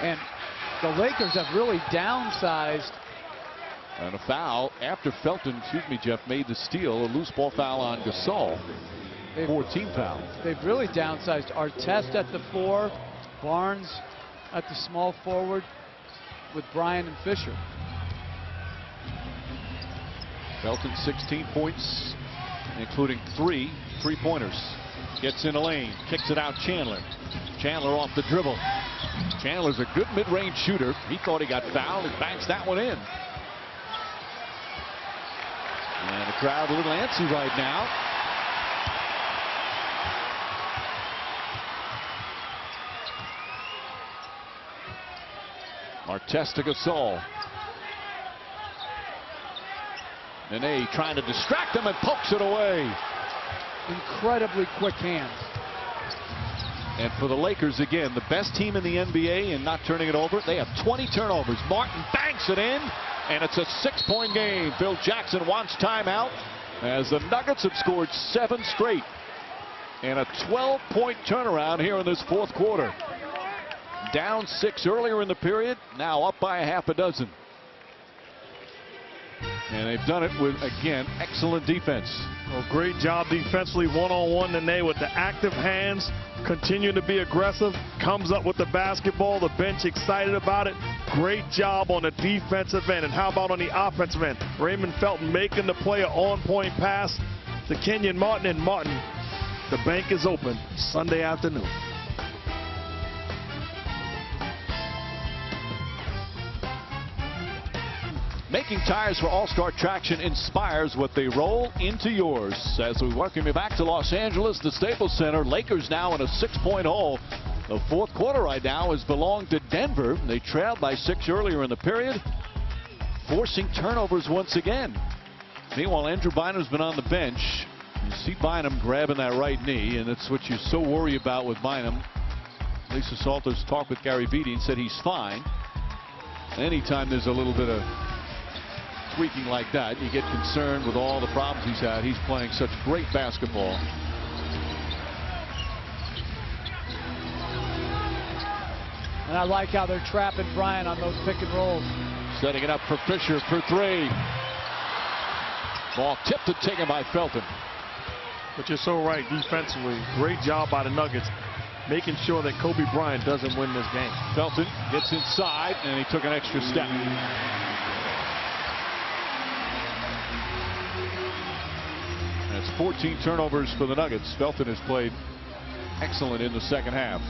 And the Lakers have really downsized. And a foul after Felton, Jeff, made the steal. A loose ball foul on Gasol. 4 team fouls. They've really downsized. Artest at the 4. Barnes at the small forward with Bryan and Fisher. Felton 16 points, including 3 3-pointers. Gets in a lane, kicks it out Chandler. Chandler off the dribble. Chandler's a good mid-range shooter. He thought he got fouled and banks that one in. And the crowd a little antsy right now. Artest to Gasol. Nene trying to distract him and pokes it away. incredibly quick hands. And for the Lakers, again, the best team in the NBA and not turning it over. They have 20 turnovers. Martin banks it in, and it's a 6-point game. Phil Jackson wants timeout as the Nuggets have scored 7 straight. And a 12-point turnaround here in this fourth quarter. Down 6 earlier in the period, now up by a half a dozen. And they've done it with, again, excellent defense. Well, great job defensively, one-on-one Nene with the active hands, continue to be aggressive, comes up with the basketball, the bench excited about it. Great job on the defensive end. And how about on the offensive end? Raymond Felton making the play, an on-point pass to Kenyon Martin, and Martin, the bank is open Sunday afternoon. Making tires for All-Star Traction inspires what they roll into yours. As we welcome you back to Los Angeles, the Staples Center. Lakers now in a 6-point hole. The fourth quarter right now has belonged to Denver. They trailed by 6 earlier in the period, forcing turnovers once again. Meanwhile, Andrew Bynum's been on the bench. You see Bynum grabbing that right knee, and that's what you so worry about with Bynum. Lisa Salters talked with Gary Vitti and said he's fine. Anytime there's a little bit of tweaking like that, you get concerned with all the problems he's had. He's playing such great basketball. And I like how they're trapping Bryant on those pick and rolls. Setting it up for Fisher for 3. Ball tipped and taken by Felton. But you're so right, defensively, great job by the Nuggets, making sure that Kobe Bryant doesn't win this game. Felton gets inside, and he took an extra step. That's 14 turnovers for the Nuggets. Felton has played excellent in the second half.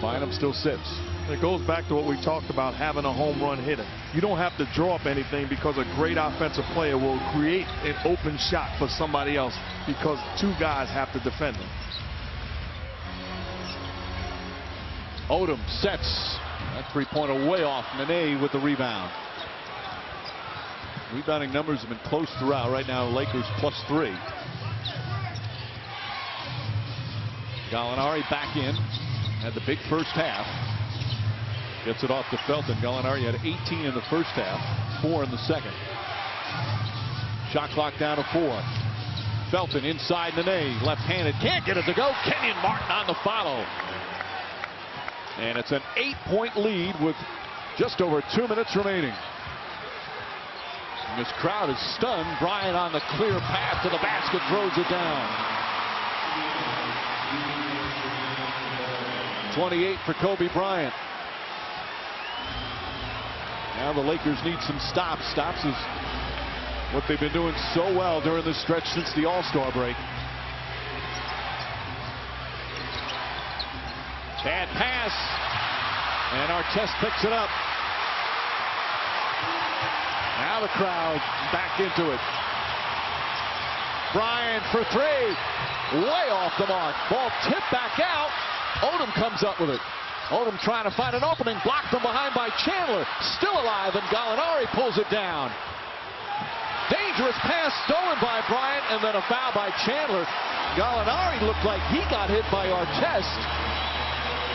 Bynum still sits. It goes back to what we talked about, having a home run hitter. You don't have to draw up anything because a great offensive player will create an open shot for somebody else because 2 guys have to defend him. Odom sets. That 3-pointer way off. Nene with the rebound. Rebounding numbers have been close throughout. Right now, Lakers +3. Gallinari back in. Had the big first half. Gets it off to Felton. Gallinari had 18 in the first half, 4 in the second. Shot clock down to 4. Felton inside Nene, left-handed, can't get it to go. Kenyon Martin on the follow. And it's an 8-point lead with just over 2 minutes remaining. And this crowd is stunned. Bryant on the clear path to the basket, throws it down. 28 for Kobe Bryant. Now the Lakers need some stops. Stops is what they've been doing so well during this stretch since the All-Star break. Bad pass. And Artest picks it up. Now the crowd back into it. Bryant for 3. Way off the mark. Ball tipped back out. Odom comes up with it. Odom trying to find an opening. Blocked from behind by Chandler. Still alive, and Gallinari pulls it down. Dangerous pass stolen by Bryant, and then a foul by Chandler. Gallinari looked like he got hit by Artest.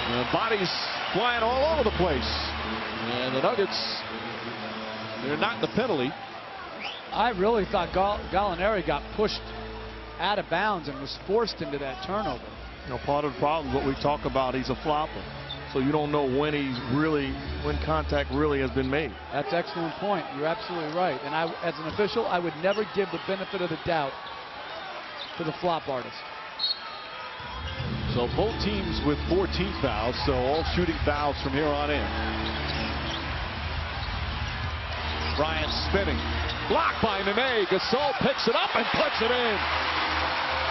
The bodies flying all over the place. And the Nuggets, they're not the penalty. I really thought Gallinari got pushed out of bounds and was forced into that turnover. You know, part of the problem is what we talk about, he's a flopper. So you don't know when when contact really has been made. That's an excellent point. You're absolutely right. And I, as an official, I would never give the benefit of the doubt to the flop artist. So both teams with 14 fouls, so all shooting fouls from here on in. Bryant spinning. Blocked by Nene. Gasol picks it up and puts it in.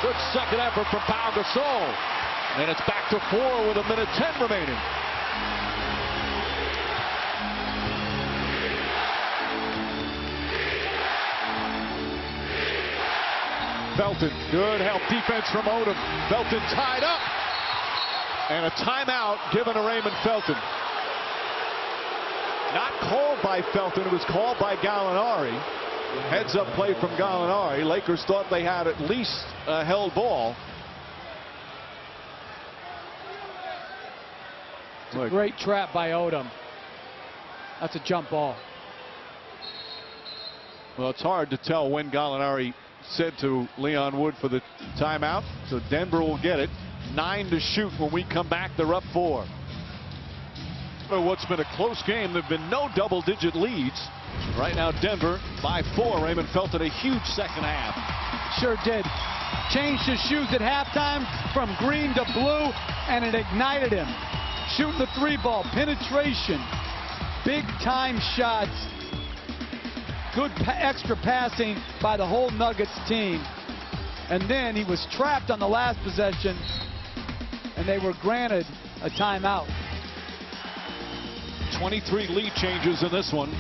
Good second effort from Pau Gasol. And it's back to 4 with 1:10 remaining. Felton, good help defense from Odom. Felton tied up. And a timeout given to Raymond Felton. Not called by Felton, it was called by Gallinari. Heads-up play from Gallinari. Lakers thought they had at least a held ball. It's a great trap by Odom. That's a jump ball. Well, it's hard to tell when Gallinari said to Leon Wood for the timeout. So Denver will get it. 9 to shoot when we come back. They're up 4. For what's been a close game, there have been no double-digit leads. Right now, Denver by 4. Raymond Felton a huge second half. Sure did. Changed his shoes at halftime from green to blue, and it ignited him. Shooting the 3-ball, penetration, big-time shots. Good extra passing by the whole Nuggets team. And then he was trapped on the last possession, and they were granted a timeout. 23 lead changes in this one.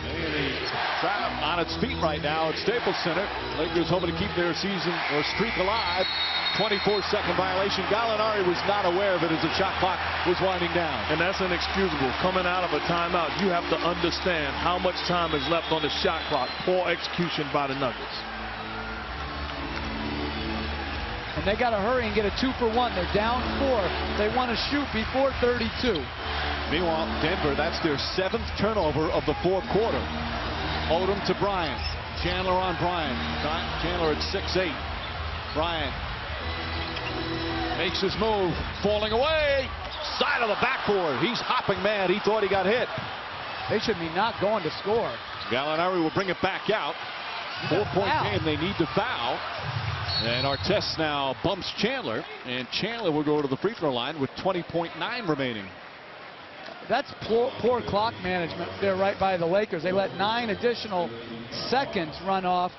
The crowd on its feet right now at Staples Center. Lakers hoping to keep their season or streak alive. 24-second violation. Gallinari was not aware of it as the shot clock was winding down. And that's inexcusable. Coming out of a timeout, you have to understand how much time is left on the shot clock. Poor execution by the Nuggets. And they got to hurry and get a 2-for-1. They're down 4. They want to shoot before 32. Meanwhile, Denver, that's their 7th turnover of the 4th quarter. Odom to Bryant. Chandler on Bryant. Chandler at 6'8". Bryant makes his move. Falling away. Side of the backboard. He's hopping mad. He thought he got hit. They should be not going to score. Gallinari will bring it back out. 4-point game. They need to foul. And Artest now bumps Chandler. And Chandler will go to the free throw line with 20.9 remaining. That's poor clock management there right by the Lakers. They let 9 additional seconds run off.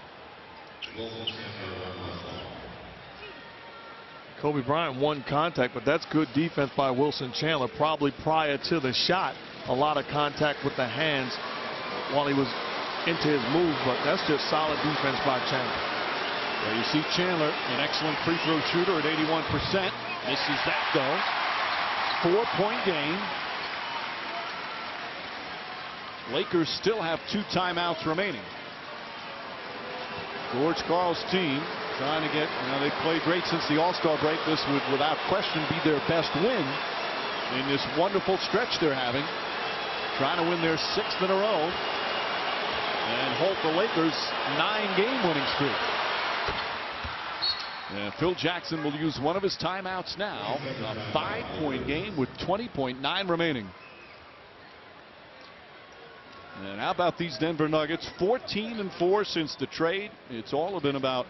Kobe Bryant won contact, but that's good defense by Wilson Chandler. Probably prior to the shot, a lot of contact with the hands while he was into his move, but that's just solid defense by Chandler. Well, you see Chandler, an excellent free throw shooter at 81%. Misses that though. 4-point game. Lakers still have 2 timeouts remaining. George Karl's team trying to get, they've played great since the All-Star break. This would without question be their best win in this wonderful stretch they're having. Trying to win their 6th in a row and halt the Lakers' 9-game winning streak. And Phil Jackson will use one of his timeouts now. A 5-point game with 20.9 remaining. And how about these Denver Nuggets? 14-4 since the trade. It's all been about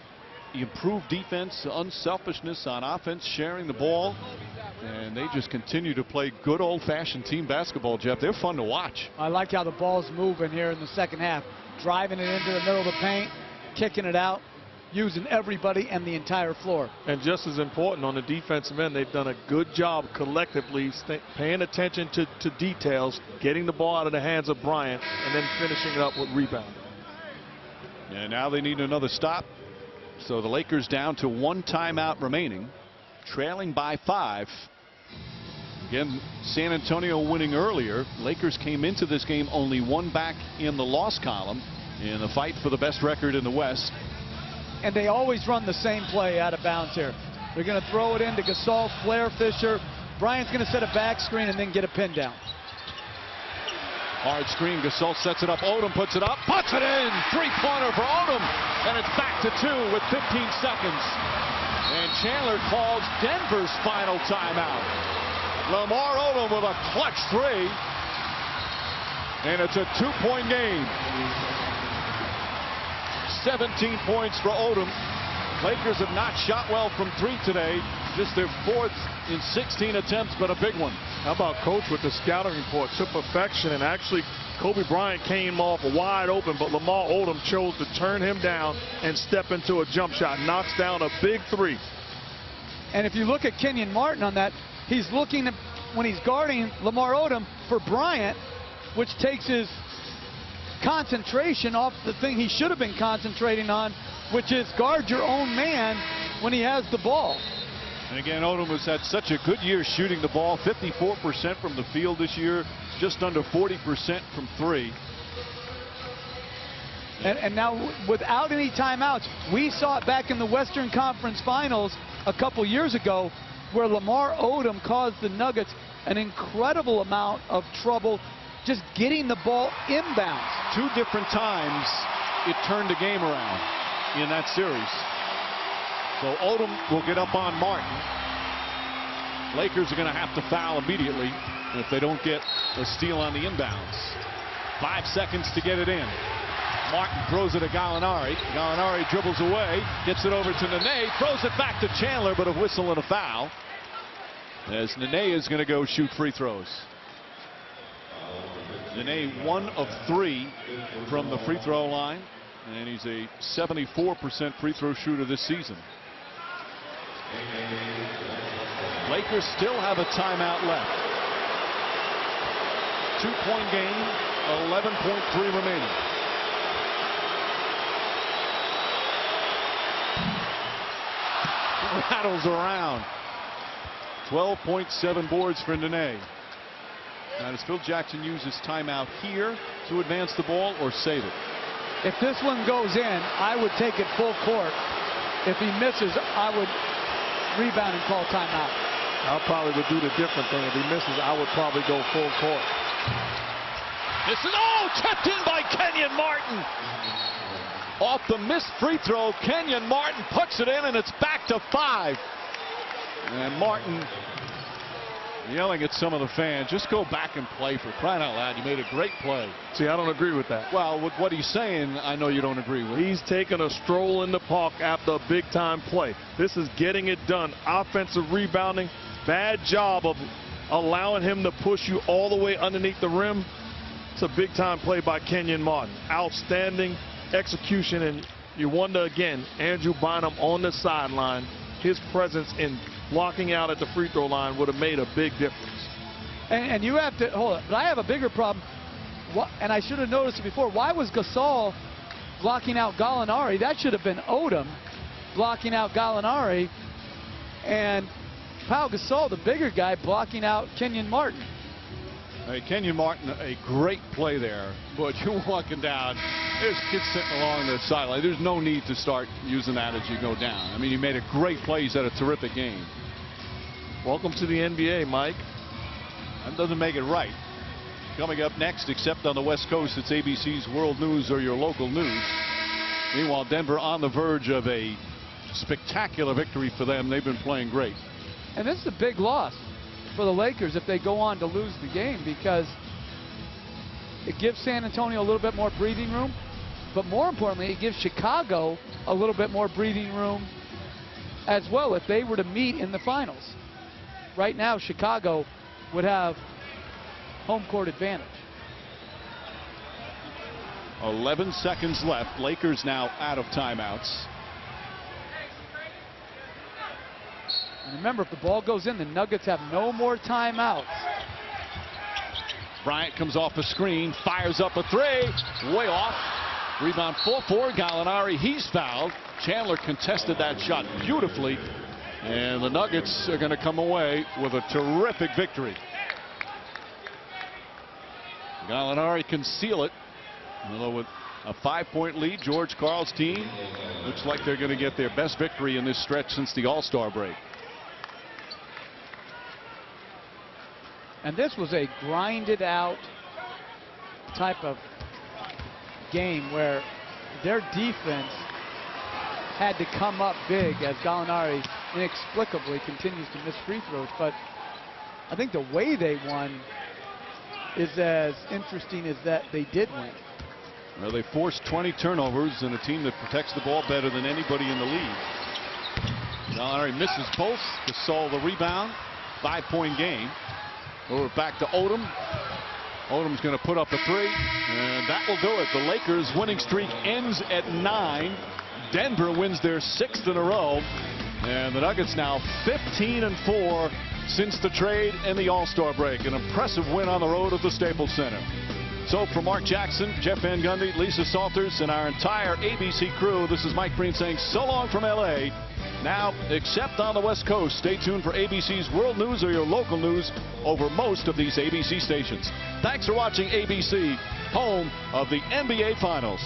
improved defense, unselfishness on offense, sharing the ball. And they just continue to play good old-fashioned team basketball, Jeff. They're fun to watch. I like how the ball's moving here in the second half. Driving it into the middle of the paint, kicking it out, using everybody and the entire floor. And just as important on the defensive end, they've done a good job collectively paying attention to details, getting the ball out of the hands of Bryant, and then finishing it up with rebounding. And now they need another stop. So the Lakers down to 1 timeout remaining, trailing by 5. Again, San Antonio winning earlier. Lakers came into this game only 1 back in the loss column in the fight for the best record in the West. And they always run the same play out of bounds here. They're going to throw it into Gasol, Flair, Fisher. Bryant's going to set a back screen and then get a pin down. Hard screen. Gasol sets it up. Odom puts it up. Puts it in. 3-pointer for Odom. And it's back to 2 with 15 seconds. And Chandler calls Denver's final timeout. Lamar Odom with a clutch 3. And it's a 2-point game. 17 points for Odom. Lakers have not shot well from 3 today. Just their 4th in 16 attempts, but a big one. How about Coach with the scouting report to perfection? And actually, Kobe Bryant came off wide open, but Lamar Odom chose to turn him down and step into a jump shot. Knocks down a big 3. And if you look at Kenyon Martin on that, he's looking at, when he's guarding Lamar Odom for Bryant, which takes his concentration off the thing he should have been concentrating on, which is guard your own man when he has the ball. And again, Odom has had such a good year shooting the ball. 54% from the field this year, just under 40% from 3. And now without any timeouts, we saw it back in the Western Conference Finals a couple years ago where Lamar Odom caused the Nuggets an incredible amount of trouble just getting the ball inbounds. 2 different times it turned the game around in that series. So Odom will get up on Martin. Lakers are going to have to foul immediately if they don't get a steal on the inbounds. 5 seconds to get it in. Martin throws it to Gallinari. Gallinari dribbles away, gets it over to Nene, throws it back to Chandler, but a whistle and a foul, as Nene is going to go shoot free throws. Nene 1 of 3 from the free throw line, and he's a 74% free throw shooter this season. Lakers still have a timeout left. 2-point game, 11.3 remaining. Rattles around. 12.7 boards for Nene. Now, does Phil Jackson use his timeout here to advance the ball or save it? If this one goes in, I would take it full court. If he misses, I would rebound and call timeout. I probably would do the different thing. If he misses, I would probably go full court. This is, tipped in by Kenyon Martin. Off the missed free throw, Kenyon Martin puts it in, and it's back to 5. And Martin yelling at some of the fans, just go back and play, for crying out loud. You made a great play. See, I don't agree with that. Well, with what he's saying, I know you don't agree with. He's taking a stroll in the park after a big-time play. This is getting it done. Offensive rebounding. Bad job of allowing him to push you all the way underneath the rim. It's a big-time play by Kenyon Martin. Outstanding execution, and you wonder again, Andrew Bynum on the sideline, his presence in blocking out at the free throw line would have made a big difference. And you have to, hold on, but I have a bigger problem, and I should have noticed it before. Why was Gasol blocking out Gallinari? That should have been Odom blocking out Gallinari, and Pau Gasol, the bigger guy, blocking out Kenyon Martin. Hey, Kenyon Martin, a great play there, but you're walking down, there's kids sitting along the sideline. There's no need to start using that as you go down. I mean, he made a great play. He's had a terrific game. Welcome to the NBA, Mike. That doesn't make it right. Coming up next, except on the West Coast, it's ABC's World News or your local news. Meanwhile, Denver on the verge of a spectacular victory for them. They've been playing great. And this is a big loss for the Lakers if they go on to lose the game, because it gives San Antonio a little bit more breathing room, but more importantly, it gives Chicago a little bit more breathing room as well if they were to meet in the finals. Right now, Chicago would have home court advantage. 11 seconds left. Lakers now out of timeouts. And remember, if the ball goes in, the Nuggets have no more timeouts. Bryant comes off a screen, fires up a 3, way off. Rebound full for Gallinari. He's fouled. Chandler contested that shot beautifully, and the Nuggets are going to come away with a terrific victory. Gallinari can seal it. Although with a 5-point lead, George Karl's team looks like they're going to get their best victory in this stretch since the All-Star break. And this was a grinded out type of game where their defense had to come up big as Gallinari inexplicably continues to miss free throws. But I think the way they won is as interesting as that they did win. Well, they forced 20 turnovers in a team that protects the ball better than anybody in the league. Gallinari misses both to solve the rebound. 5-point game. Over back to Odom. Odom's going to put up a 3, and that will do it. The Lakers' winning streak ends at 9. Denver wins their 6th in a row, and the Nuggets now 15-4 since the trade and the All-Star break. An impressive win on the road at the Staples Center. So for Mark Jackson, Jeff Van Gundy, Lisa Salters, and our entire ABC crew, this is Mike Breen saying so long from L.A. Now, except on the West Coast, stay tuned for ABC's World News or your local news over most of these ABC stations. Thanks for watching ABC, home of the NBA Finals.